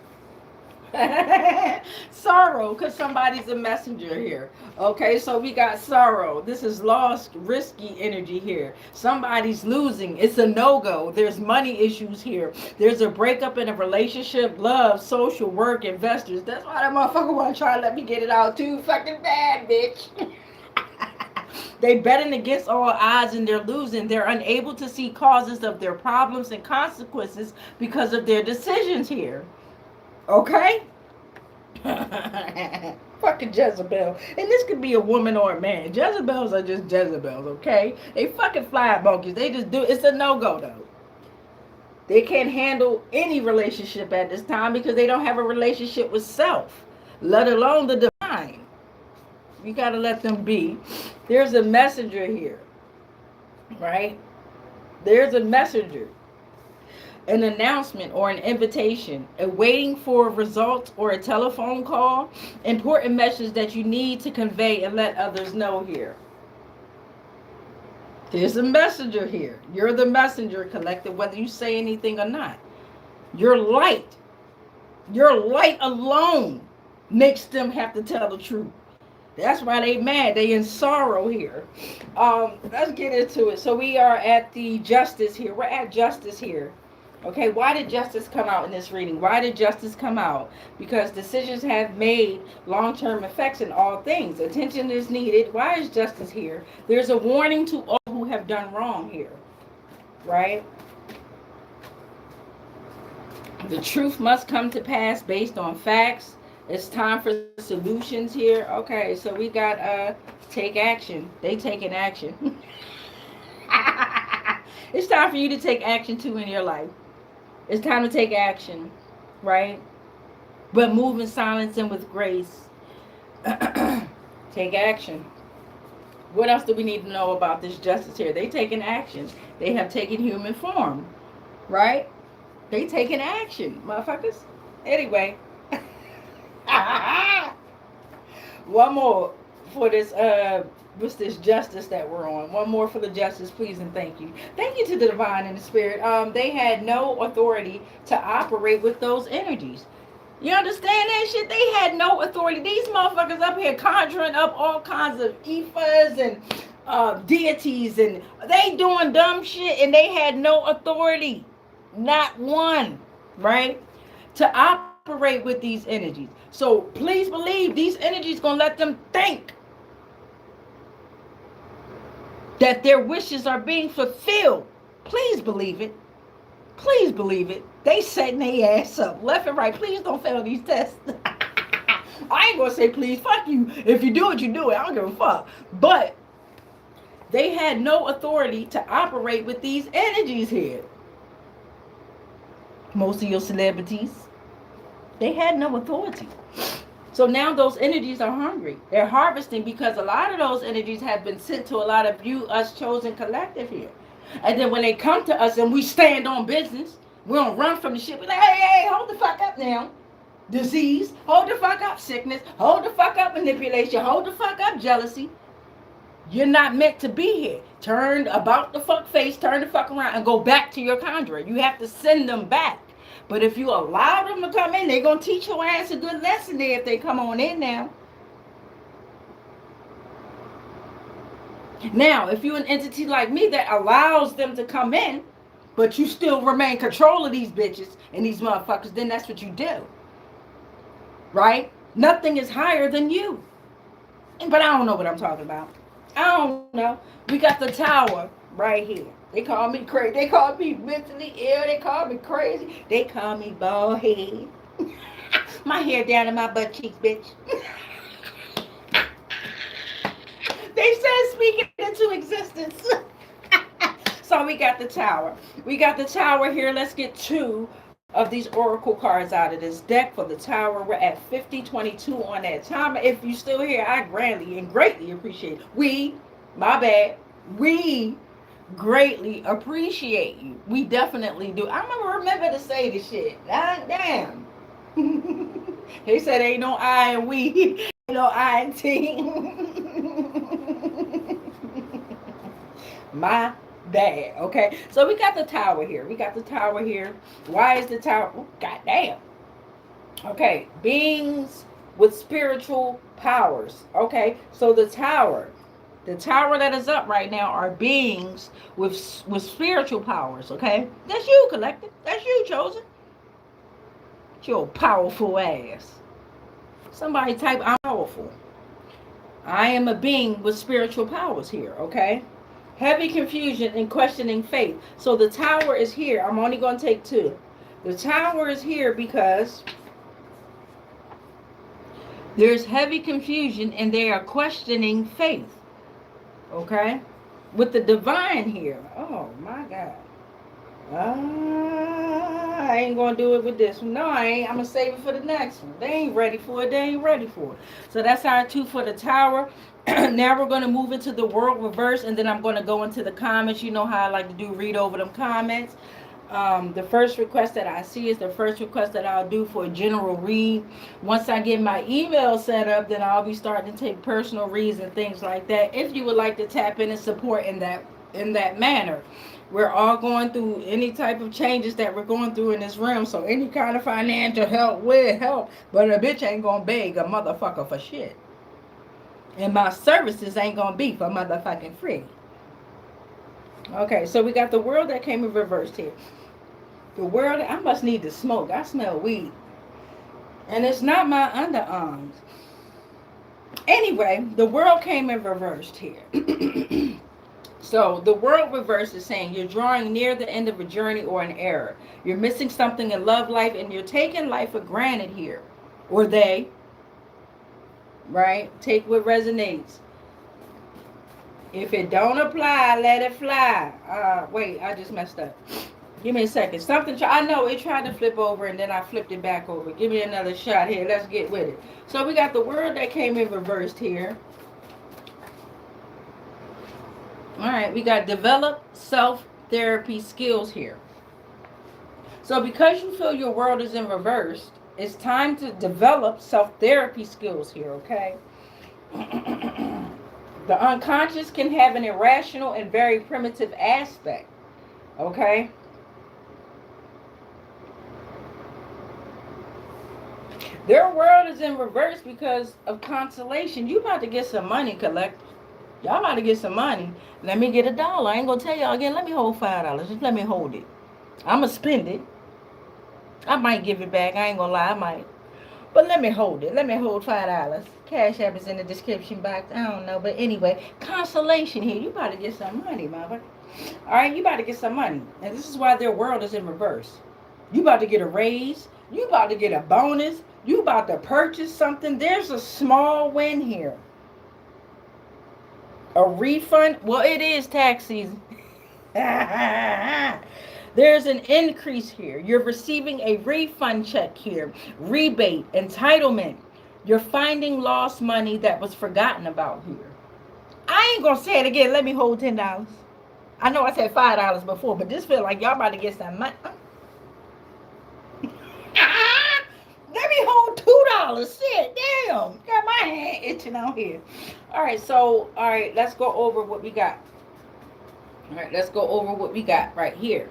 Sorrow, because somebody's a messenger here. Okay, so we got sorrow. This is lost, risky energy here. Somebody's losing. It's a no-go. There's money issues here. There's a breakup in a relationship, love, social, work, investors. That's why that motherfucker want to try to let me get it out too fucking bad, bitch. They betting against all odds and they're losing. They're unable to see causes of their problems and consequences because of their decisions here. Okay? Fucking Jezebel. And this could be a woman or a man. Jezebels are just Jezebels, okay? They fucking fly monkeys. They just do. It's a no-go, though. They can't handle any relationship at this time because they don't have a relationship with self, let alone the divine. You got to let them be. There's a messenger here, right? There's a messenger. An announcement or an invitation, a waiting for results or a telephone call, important message that you need to convey and let others know here. There's a messenger here. You're the messenger, collective, whether you say anything or not. Your light alone makes them have to tell the truth. That's why they mad. They in sorrow here. Let's get into it. So we are at the justice here. We're at justice here. Okay, why did justice come out in this reading? Why did justice come out? Because decisions have made long-term effects in all things. Attention is needed. Why is justice here? There's a warning to all who have done wrong here, right? The truth must come to pass based on facts. It's time for solutions here. Okay, so we got take action. They taking action. It's time for you to take action too in your life. It's time to take action, right? But move in silence and with grace. Take action. What else do we need to know about this justice here? They taking action. They have taken human form, right? They taking action, motherfuckers. Anyway. One more for this what's this justice that we're on. One more for the justice, please, and thank you. Thank you to the divine and the spirit. They had no authority to operate with those energies. You understand that shit? They had no authority. These motherfuckers up here conjuring up all kinds of Ifas and deities, and they doing dumb shit, and they had no authority. Not one, right? To operate with these energies. So please believe these energies gonna let them think that their wishes are being fulfilled. Please believe it. Please believe it. They setting their ass up left and right. Please don't fail these tests. I ain't gonna say please, fuck you. If you do it, you do it. I don't give a fuck. But they had no authority to operate with these energies here. Most of your celebrities, they had no authority. So now those energies are hungry. They're harvesting because a lot of those energies have been sent to a lot of you, us chosen collective here. And then when they come to us and we stand on business, we don't run from the shit. We're like, hey, hold the fuck up now. Disease, hold the fuck up. Sickness, hold the fuck up. Manipulation, hold the fuck up. Jealousy. You're not meant to be here. Turn about the fuck face, turn the fuck around and go back to your conjurer. You have to send them back. But if you allow them to come in, they're going to teach your ass a good lesson there if they come on in now. Now, if you're an entity like me that allows them to come in, but you still remain control of these bitches and these motherfuckers, then that's what you do. Right? Nothing is higher than you. But I don't know what I'm talking about. I don't know. We got the tower right here. They call me crazy. They call me mentally ill. They call me crazy. They call me bald head. My hair down in my butt cheeks, bitch. They said speaking into existence. So we got the tower. We got the tower here. Let's get 2 of these oracle cards out of this deck for the tower. We're at 50:22 on that timer. If you're still here, I grandly and greatly appreciate it. We greatly appreciate you. We definitely do. I'm gonna remember to say this shit. God damn. He said ain't no I and we, ain't no I and T. My bad. Okay, so we got the tower here. Why is the tower? Oh, God damn. Okay, beings with spiritual powers. Okay, so the tower that is up right now are beings with spiritual powers. Okay, that's you, collective. That's you, chosen. Your powerful ass. Somebody type I'm powerful. I am a being with spiritual powers here. Okay. Heavy confusion and questioning faith. So the tower is here. I'm only going to take 2. The tower is here because there's heavy confusion and they are questioning faith. Okay? With the divine here. Oh, my God. I ain't going to do it with this one. No, I ain't. I'm going to save it for the next one. They ain't ready for it. So that's our 2 for the tower. Now we're going to move into the world reverse, and then I'm going to go into the comments. You know how I like to do, read over them comments. The first request that I see is the first request that I'll do for a general read. Once I get my email set up, then I'll be starting to take personal reads and things like that. If you would like to tap in and support in that manner. We're all going through any type of changes that we're going through in this realm. So any kind of financial help will help. But a bitch ain't going to beg a motherfucker for shit. And my services ain't going to be for motherfucking free. Okay, so we got the world that came in reverse here. The world, I must need to smoke. I smell weed. And it's not my underarms. Anyway, the world came in reversed here. So the world reverse is saying you're drawing near the end of a journey or an era. You're missing something in love life and you're taking life for granted here. Or they. Right? Take what resonates. If it don't apply, let it fly. Wait, I just messed up. Give me a second. I know it tried to flip over and then I flipped it back over. Give me another shot here. Let's get with it. So we got the word that came in reversed here. All right, we got develop self-therapy skills here. So because you feel your world is in reverse, it's time to develop self-therapy skills here, okay? The unconscious can have an irrational and very primitive aspect, okay? Their world is in reverse because of consolation. You about to get some money, collect. Y'all about to get some money. Let me get $1. I ain't gonna tell y'all again. Let me hold $5. Just let me hold it. I'ma spend it. I might give it back. I ain't gonna lie. I might. But let me hold it. Let me hold $5. Cash App is in the description box. I don't know. But anyway, consolation here. You about to get some money, mother. All right, you about to get some money. And this is why their world is in reverse. You about to get a raise. You about to get a bonus. You about to purchase something. There's a small win here. A refund? Well, it is tax season. There's an increase here. You're receiving a refund check here. Rebate, entitlement. You're finding lost money that was forgotten about here. I ain't gonna say it again. Let me hold $10. I know I said $5 before, but this feel like y'all about to get some money. Let me hold $2. Shit, damn. Got my hand itching out here. All right, let's go over what we got. All right, let's go over what we got right here.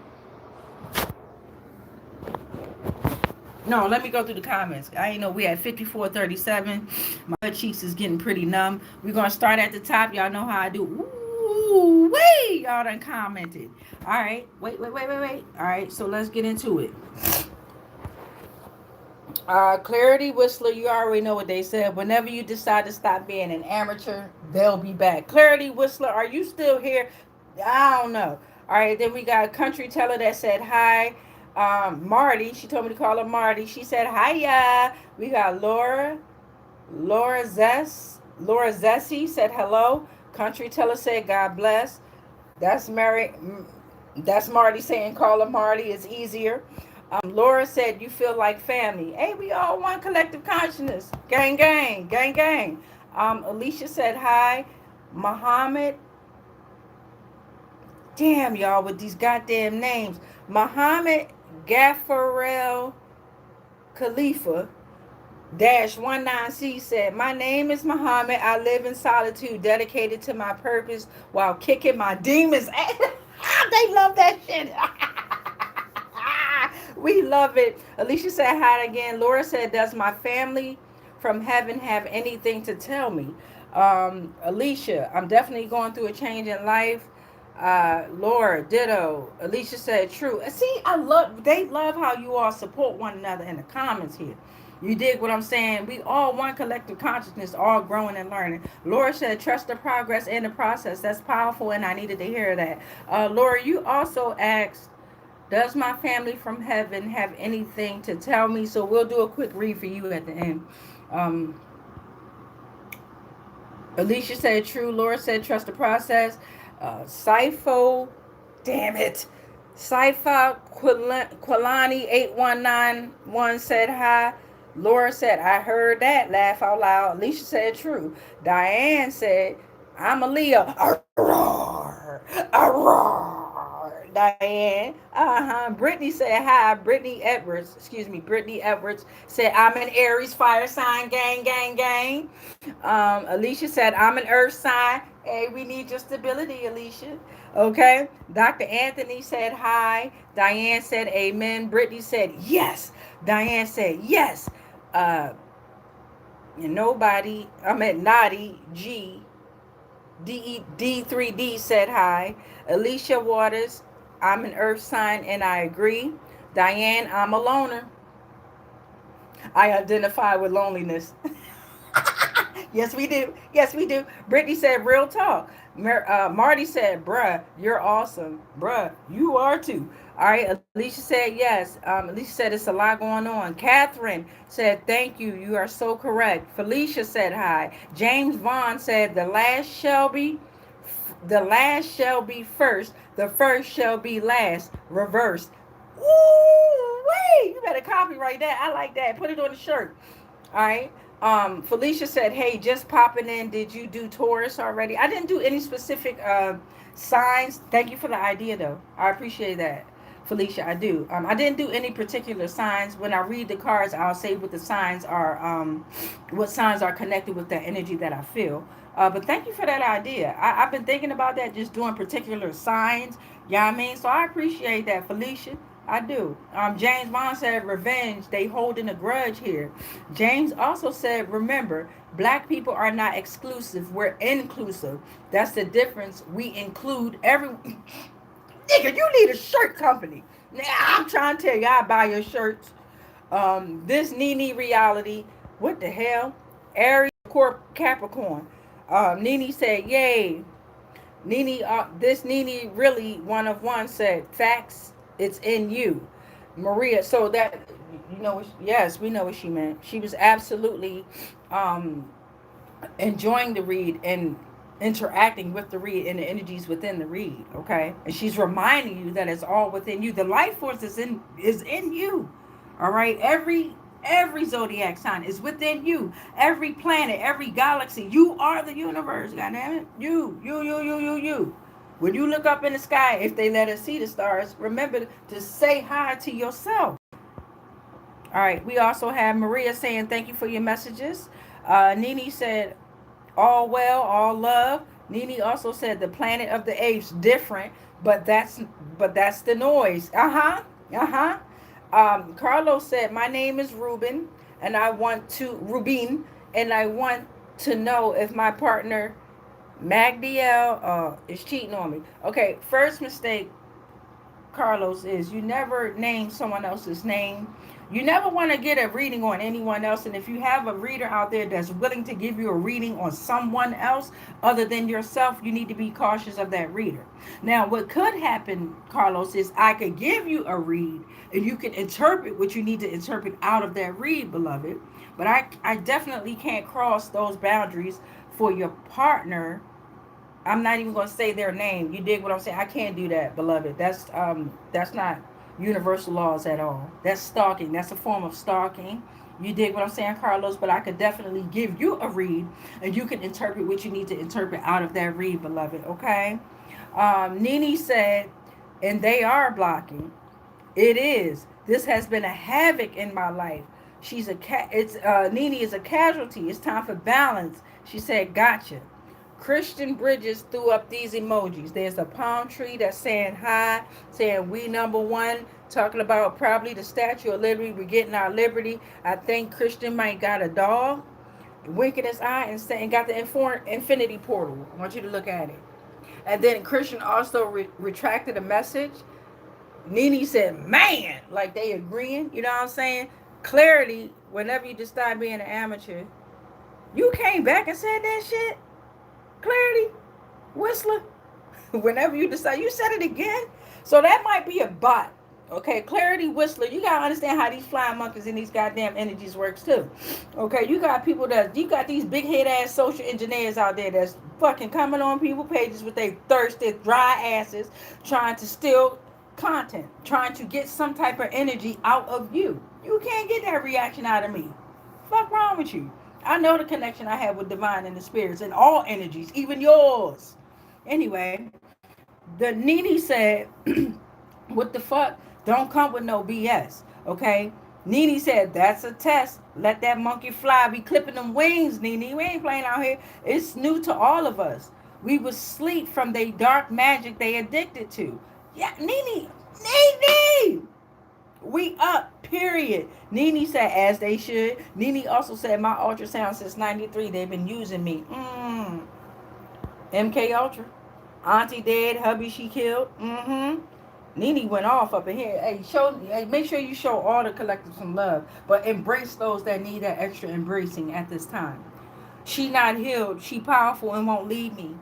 No, let me go through the comments. I ain't know we at 54:37. My butt cheeks is getting pretty numb. We're gonna start at the top. Y'all know how I do. Ooh, wait! Y'all done commented. All right. Wait. All right. So let's get into it. Clarity Whistler, you already know what they said. Whenever you decide to stop being an amateur, they'll be back. Clarity Whistler, are you still here? I don't know. All right, then we got Country Teller that said hi. Marty, she told me to call her Marty. She said hiya. We got Laura Zessie said hello. Country Teller said God bless. That's Mary. That's Marty saying call her Marty. It's easier. Laura said you feel like family. Hey, we all one collective consciousness. Gang, gang, gang, gang. Alicia said hi. Muhammad. Damn, y'all, with these goddamn names. Muhammad Gaffarel Khalifa Dash 19C said, my name is Muhammad. I live in solitude, dedicated to my purpose while kicking my demons. They love that shit. We love it. Alicia said hi again. Laura said, does my family from heaven have anything to tell me? Alicia, I'm definitely going through a change in life. Laura, ditto. Alicia said, true. See, they love how you all support one another in the comments here. You dig what I'm saying? We all one collective consciousness, all growing and learning. Laura said, trust the progress and the process. That's powerful, and I needed to hear that. Laura, you also asked, does my family from heaven have anything to tell me? So we'll do a quick read for you at the end. Alicia said, true. Laura said, trust the process. Sifo, damn it. Saifa Quilani 8191 said hi. Laura said, I heard that. Laugh out loud. Alicia said, true. Diane said, I'm a Leo. Arrgh, arrgh. Diane. Brittany said hi. Brittany Edwards said, I'm an Aries fire sign. Gang, gang, gang. Alicia said, I'm an earth sign. Hey, we need your stability, Alicia. Okay. Dr. Anthony said hi. Diane said amen. Brittany said yes. Diane said yes. Nobody, I'm at Naughty G. D3D said hi. Alicia Waters, I'm an earth sign and I agree. Diane, I'm a loner. I identify with loneliness. Yes, we do. Yes, we do. Brittany said, real talk. Marty said, bruh, you're awesome. Bruh, you are too. All right. Alicia said, yes. Alicia said, it's a lot going on. Catherine said, thank you. You are so correct. Felicia said, hi. James Vaughn said, the last shall be first. The first shall be last. Reversed. Ooh, wait. You better copyright that. I like that. Put it on the shirt. All right. Felicia said, hey, just popping in. Did you do Taurus already? I didn't do any specific signs. Thank you for the idea, though. I appreciate that, Felicia. I do. I didn't do any particular signs. When I read the cards, I'll say what the signs are, what signs are connected with that energy that I feel. But thank you for that idea. I've been thinking about that, just doing particular signs. You know what I mean? So I appreciate that, Felicia. I do. James Bond said, revenge, they holding a grudge here. James also said, remember, black people are not exclusive. We're inclusive. That's the difference. We include every... Nigga, you need a shirt company. Now, I'm trying to tell you, I buy your shirts. This Nene reality. What the hell? Aries Capricorn. Nene said, yay. This Nene really one of one said, facts, it's in you. Maria, so that, yes, we know what she meant. She was absolutely enjoying the read and interacting with the read and the energies within the read, okay? And she's reminding you that it's all within you. The life force is in you. All right? Every zodiac sign is within you. Every planet, every galaxy. You are the universe, goddammit. You. When you look up in the sky, if they let us see the stars, remember to say hi to yourself. All right. We also have Maria saying thank you for your messages. Nene said, all well, all love. Nene also said the planet of the apes different, but that's the noise. Carlos said, "My name is Ruben, and I want to Rubin, and I want to know if my partner Magdiel is cheating on me." Okay, first mistake, Carlos, is you never name someone else's name. You never want to get a reading on anyone else. And if you have a reader out there that's willing to give you a reading on someone else other than yourself, you need to be cautious of that reader. Now, what could happen, Carlos, is I could give you a read and you can interpret what you need to interpret out of that read, beloved. But I definitely can't cross those boundaries for your partner. I'm not even gonna say their name. You dig what I'm saying? I can't do that, beloved. That's not universal laws at all. That's stalking. That's a form of stalking. You dig what I'm saying, Carlos? But I could definitely give you a read, and you can interpret what you need to interpret out of that read, beloved. Okay. Nene said, and they are blocking. It is. This has been a havoc in my life. She's a cat. It's Nene is a casualty. It's time for balance. She said, "Gotcha." Christian Bridges threw up these emojis. There's a palm tree that's saying hi, saying we number one, talking about probably the Statue of Liberty. We're getting our liberty. I think Christian might got a dog winking his eye and saying got the infinity portal. I want you to look at it. And then Christian also retracted a message. Nene said, "Man," like they agreeing. You know what I'm saying? Clarity, whenever you decide being an amateur, you came back and said that shit. Clarity, Whistler, whenever you decide, you said it again. So that might be a bot. Okay, Clarity Whistler, you gotta understand how these flying monkeys and these goddamn energies works too. Okay, you got these big head ass social engineers out there that's fucking coming on people pages with their thirsty, dry asses, trying to steal content, trying to get some type of energy out of you. You can't get that reaction out of me. Fuck wrong with you? I know the connection I have with divine and the spirits and all energies, even yours. Anyway, the Nene said, "What the fuck? Don't come with no BS." Okay? Nene said, "That's a test. Let that monkey fly. We clipping them wings, Nene. We ain't playing out here. It's new to all of us. We was sleep from the dark magic they addicted to." Yeah, Nene. Nene! We up, period. Nene said, "As they should." Nene also said, "My ultrasound since 93, they've been using me." MK Ultra. Auntie dead, hubby she killed. Nene went off up in here. Hey, make sure you show all the collectors some love, but embrace those that need that extra embracing at this time. She not healed. She powerful and won't leave me.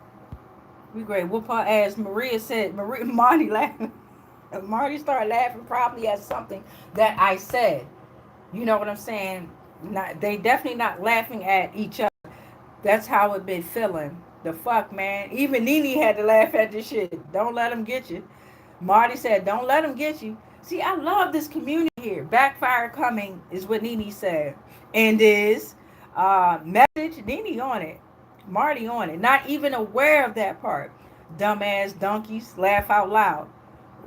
We great. Whoop her ass. Maria said, Marty laughing. Marty started laughing probably at something that I said. You know what I'm saying? They definitely not laughing at each other. That's how it been feeling. The fuck, man. Even Nene had to laugh at this shit. Don't let them get you. Marty said, "Don't let them get you." See, I love this community here. Backfire coming is what Nene said. And is message, Nene on it. Marty on it. Not even aware of that part. Dumbass donkeys. Laugh out loud.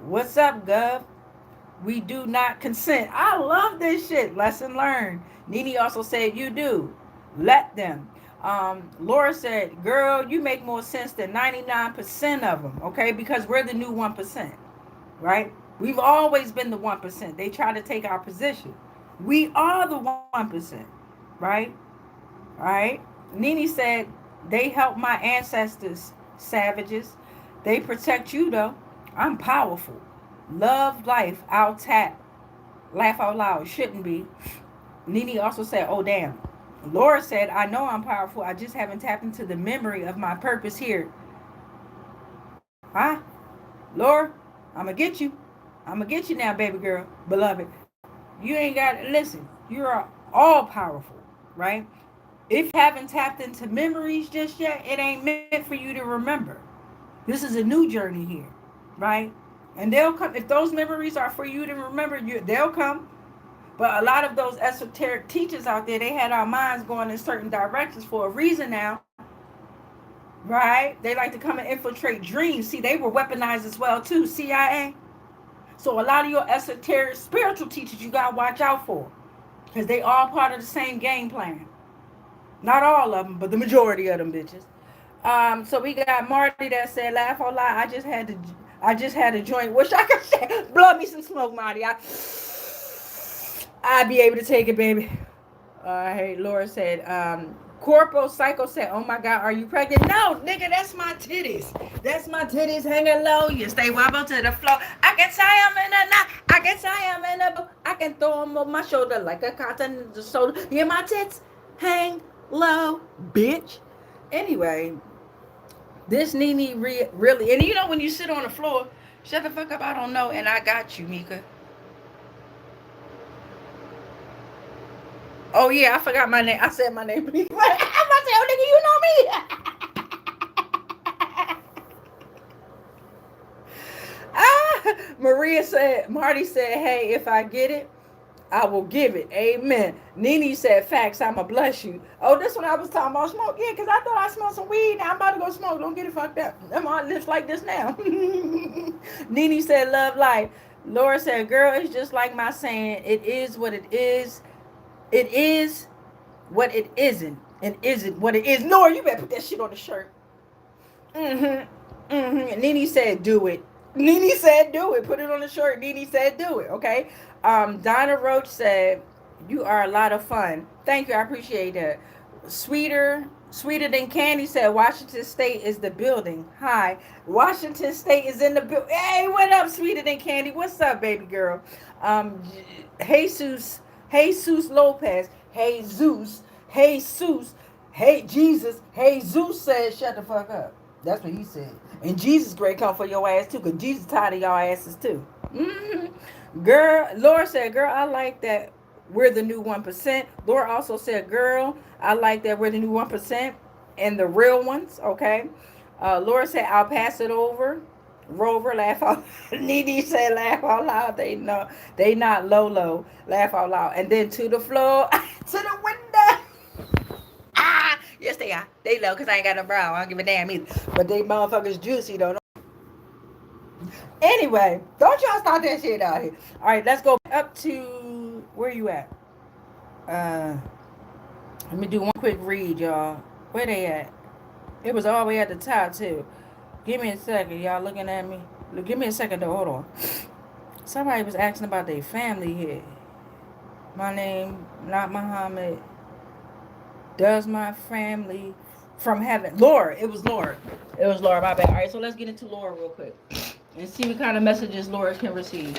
What's up, Gov? We do not consent. I love this shit. Lesson learned. Nene also said, "You do. Let them." Laura said, "Girl, you make more sense than 99% of them." Okay, because we're the new 1%, right? We've always been the 1%. They try to take our position. We are the 1%, right? Right? Nene said, "They help my ancestors, savages. They protect you though. I'm powerful. Love life. I'll tap. Laugh out loud. Shouldn't be." Nene also said, "Oh damn." Laura said, "I know I'm powerful. I just haven't tapped into the memory of my purpose here." Huh? Laura, I'm going to get you. I'm going to get you now, baby girl, beloved. You ain't got to listen. You're all powerful, right? If you haven't tapped into memories just yet, it ain't meant for you to remember. This is a new journey here, right? And they'll come. If those memories are for you to remember, they'll come. But a lot of those esoteric teachers out there, they had our minds going in certain directions for a reason now. Right? They like to come and infiltrate dreams. See, they were weaponized as well too, CIA. So a lot of your esoteric spiritual teachers you gotta watch out for. Because they all part of the same game plan. Not all of them, but the majority of them bitches. So we got Marty that said, "Laugh or lie, I just had a joint. Wish I could say, blow me some smoke, Marty. I'll be able to take it, baby. Hey, Laura said, Corporal Psycho said, oh my God, are you pregnant? No, nigga, that's my titties. That's my titties hanging low. You stay wobble to the floor. I can tie them in a knot. I can tie them in a... I can throw them on my shoulder like a cotton shoulder. Yeah, my tits hang low, bitch. Anyway, this Nene really... And you know when you sit on the floor, shut the fuck up, I don't know, and I got you, Mika. Oh yeah, I forgot my name. I said my name. I'm about to say, oh nigga, you know me. Maria said, Marty said, hey, if I get it, I will give it. Amen. Nene said, facts, I'ma bless you. Oh, this one I was talking about smoke. Yeah, because I thought I smelled some weed. Now I'm about to go smoke. Don't get it fucked up. I'm on lips like this now. Nene said, love life. Laura said, girl, it's just like my saying. It is what it is. It is what it isn't. And isn't what it is. Laura, you better put that shit on the shirt. Nene said, do it. Nene said, do it. Put it on the shirt. Nene said, do it. Okay. Donna Roach said, you are a lot of fun. Thank you. I appreciate that. Sweeter than candy said, Washington State is the building. Hi. Washington State is in the building. Hey, what up, Sweeter than candy? What's up, baby girl? Jesus Lopez. Hey, Jesus. Hey, Jesus. Hey, Zeus said, shut the fuck up. That's what he said. And Jesus great come for your ass too, because Jesus tired of y'all asses too. Girl, Laura said, girl, I like that we're the new 1%. Laura also said, girl, I like that we're the new 1% and the real ones, okay? Laura said, I'll pass it over. Rover, laugh out. Nene said, laugh out loud. They know they not low. Laugh out loud. And then to the floor, to the window. Yes, they are. They low because I ain't got no brow. I don't give a damn either. But they motherfuckers juicy, though. Anyway, don't y'all start that shit out here. All right, let's go up to... Where you at? Let me do one quick read, y'all. Where they at? It was all the way at the top, too. Give me a second. Y'all looking at me? Give me a second, though. Hold on. Somebody was asking about their family here. My name, not Muhammad. Does my family from heaven? Laura. It was Laura. My bad. All right, so let's get into Laura real quick and see what kind of messages Laura can receive.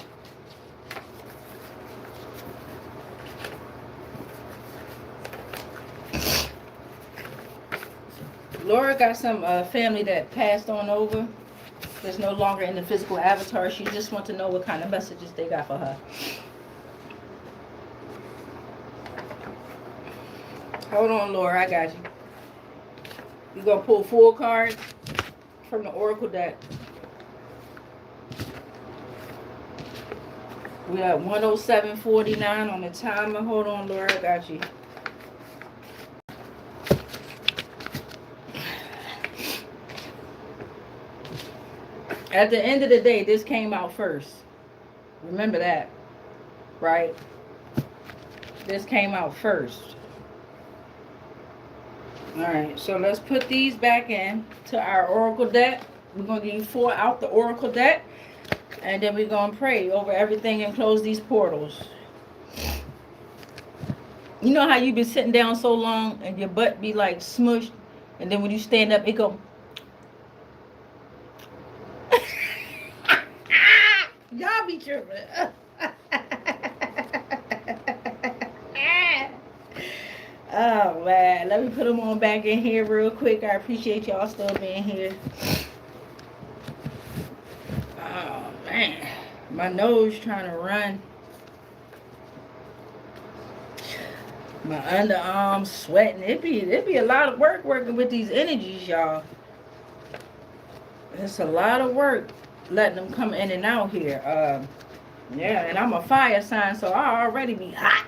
Laura got some family that passed on over. That's no longer in the physical avatar. She just wants to know what kind of messages they got for her. Hold on, Laura. I got you. You're going to pull 4 cards from the Oracle deck. We got 107.49 on the timer. Hold on, Laura. I got you. At the end of the day, this came out first. Remember that, right? This came out first. All right, so let's put these back in to our Oracle deck. We're going to give you 4 out the Oracle deck. And then we're going to pray over everything and close these portals. You know how you been sitting down so long and your butt be like smushed. And then when you stand up, it go... Y'all be tripping. Oh man, let me put them on back in here real quick. I appreciate y'all still being here. Oh man, my nose trying to run. My underarms sweating. It'd be a lot of work working with these energies, y'all. It's a lot of work letting them come in and out here. Yeah, and I'm a fire sign, so I already be hot.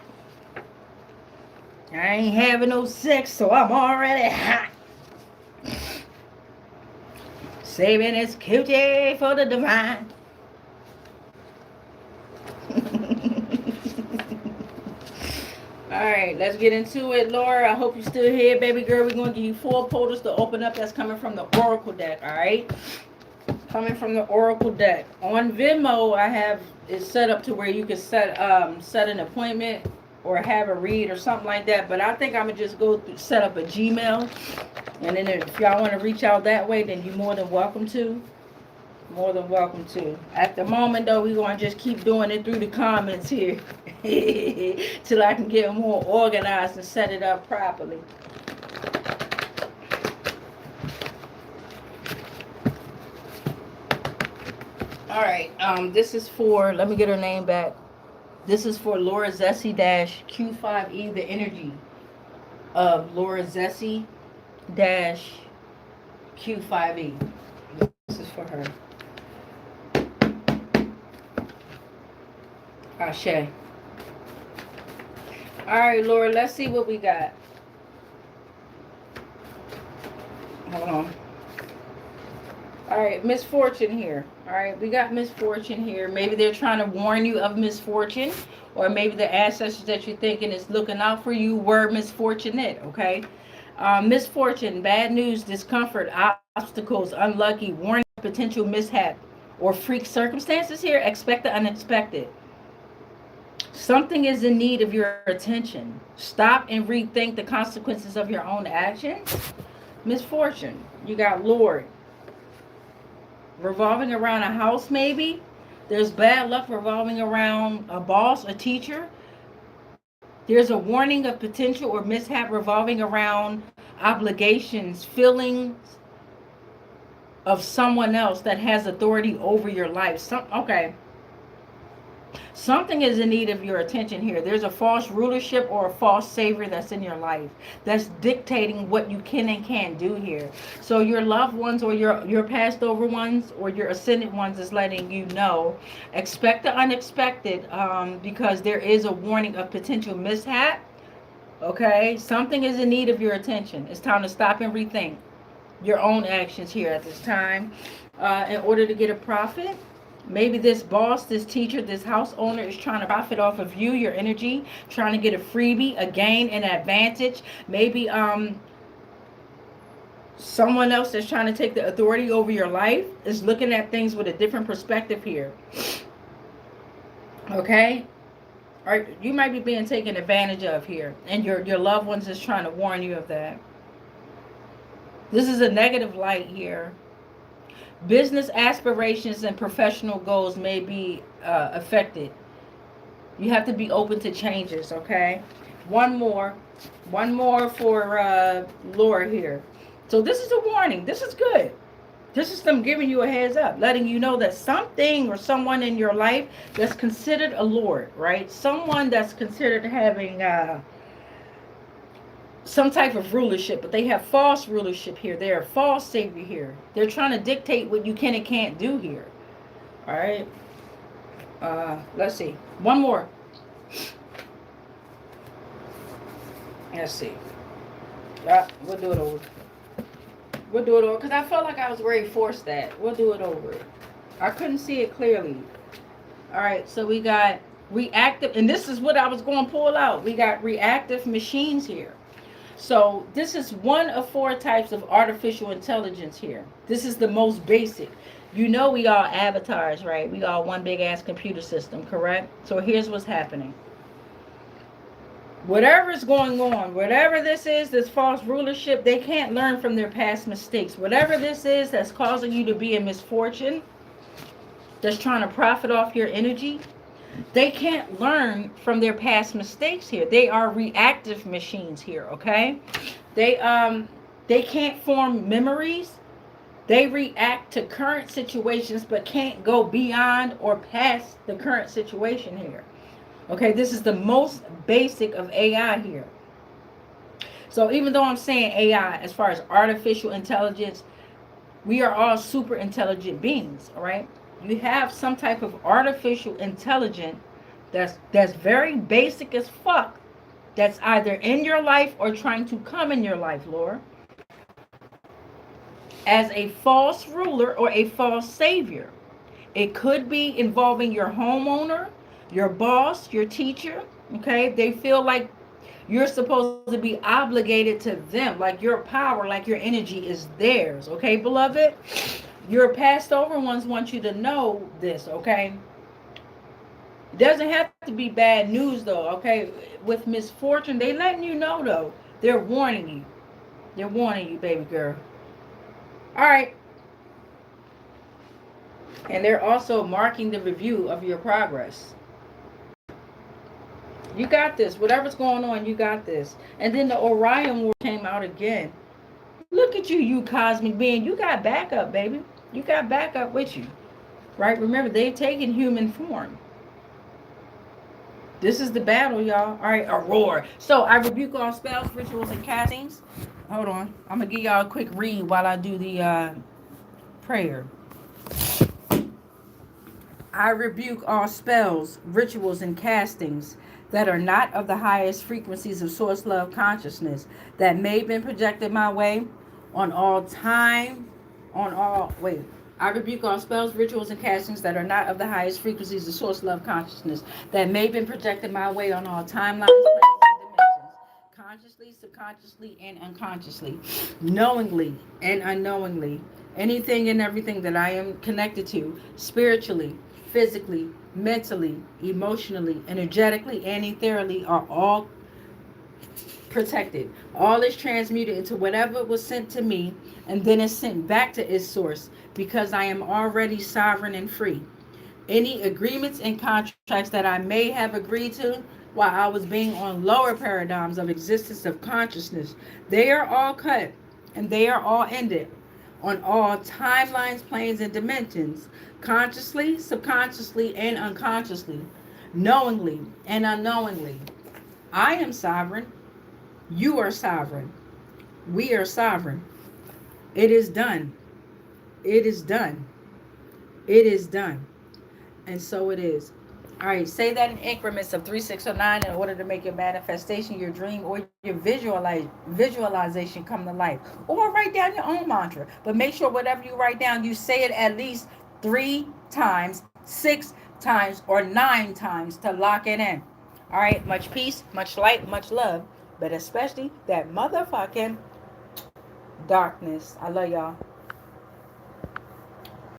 I ain't having no sex, so I'm already hot. Saving this coochie for the divine. Alright, let's get into it, Laura. I hope you're still here, baby girl. We're going to give you 4 portals to open up that's coming from the Oracle deck, alright? Coming from the Oracle deck. On Venmo, I have it set up to where you can set an appointment or have a read or something like that. But I think I'm gonna just go through, set up a Gmail, and then if y'all want to reach out that way, then you're more than welcome to. More than welcome to. At the moment, though, we're gonna just keep doing it through the comments here till I can get more organized and set it up properly. All right, this is for, let me get her name back. This is for Laura Zessie Q5E, the energy of Laura Zessie Q5E. This is for her. Ashe. All right, Laura, let's see what we got. Hold on. All right, misfortune here. All right, we got misfortune here. Maybe they're trying to warn you of misfortune, or maybe the ancestors that you're thinking is looking out for you were misfortunate, okay? Misfortune, bad news, discomfort, obstacles, unlucky, warning, potential mishap, or freak circumstances here. Expect the unexpected. Something is in need of your attention. Stop and rethink the consequences of your own actions. Misfortune, you got Lord. Revolving around a house, maybe. There's bad luck revolving around a boss, a teacher. There's a warning of potential or mishap revolving around obligations, feelings of someone else that has authority over your life. Okay. Something is in need of your attention here. There's a false rulership or a false savior that's in your life that's dictating what you can and can't do here. So your loved ones or your passed over ones or your ascendant ones is letting you know, expect the unexpected, because there is a warning of potential mishap. Okay, something is in need of your attention. It's time to stop and rethink your own actions here at this time in order to get a profit. Maybe this boss, this teacher, this house owner is trying to profit off of you, your energy, trying to get a freebie, a gain, an advantage. Maybe someone else that's trying to take the authority over your life is looking at things with a different perspective here. Okay? Or you might be being taken advantage of here, and your loved ones is trying to warn you of that. This is a negative light here. Business aspirations and professional goals may be affected. You have to be open to changes, okay? One more for Laura here. So this is a warning. This is good. This is them giving you a heads up, letting you know that something or someone in your life that's considered a lord, right? Someone that's considered having some type of rulership, but they have false rulership here. They're a false savior here. They're trying to dictate what you can and can't do here. All right. Let's see. One more. Let's see. We'll do it over. We'll do it over because I felt like I was ready to force that. We'll do it over. I couldn't see it clearly. All right. So we got reactive, and this is what I was going to pull out. We got reactive machines here. So this is one of 4 types of artificial intelligence here. This is the most basic. You know we all avatars, right? We all one big ass computer system, correct? So here's what's happening. Whatever's going on, whatever this is, this false rulership, they can't learn from their past mistakes. Whatever this is that's causing you to be in misfortune, that's trying to profit off your energy, they can't learn from their past mistakes here. They are reactive machines here, okay? They can't form memories. They react to current situations but can't go beyond or past the current situation here. Okay, this is the most basic of AI here. So even though I'm saying AI as far as artificial intelligence, we are all super intelligent beings, all right? You have some type of artificial intelligence that's very basic as fuck, that's either in your life or trying to come in your life, Laura, as a false ruler or a false savior. It could be involving your homeowner, your boss, your teacher, okay? They feel like you're supposed to be obligated to them, like your power, like your energy is theirs, okay, beloved? Your passed over ones want you to know this, okay? It doesn't have to be bad news though, okay? With misfortune, they letting you know though. They're warning you. They're warning you, baby girl. All right. And they're also marking the review of your progress. You got this. Whatever's going on, you got this. And then the Orion War came out again. Look at you, you cosmic being. You got backup, baby. You got backup with you. Right? Remember, they've taken human form. This is the battle, y'all. All right, Aurora. So I rebuke all spells, rituals, and castings. Hold on. I'm going to give y'all a quick read while I do the prayer. I rebuke all spells, rituals, and castings that are not of the highest frequencies of source love consciousness that may have been projected my way on all time, on all, wait. I rebuke all spells, rituals, and castings that are not of the highest frequencies of source love consciousness that may have been projected my way on all timelines, planes, and dimensions, consciously, subconsciously, and unconsciously, knowingly and unknowingly. Anything and everything that I am connected to, spiritually, physically, mentally, emotionally, energetically, and ethereally, are all protected. All is transmuted into whatever was sent to me, and then is sent back to its source, because I am already sovereign and free. Any agreements and contracts that I may have agreed to while I was being on lower paradigms of existence of consciousness, they are all cut and they are all ended on all timelines, planes, and dimensions, consciously, subconsciously, and unconsciously, knowingly and unknowingly. I am sovereign. You are sovereign. We are sovereign. It is done. It is done. It is done. And so it is. All right, say that in increments of 3, 6, or 9 in order to make your manifestation, your dream, or your visualization come to life. Or write down your own mantra. But make sure whatever you write down, you say it at least 3 times, 6 times, or 9 times to lock it in. All right, much peace, much light, much love, but especially that motherfucking darkness. I love y'all.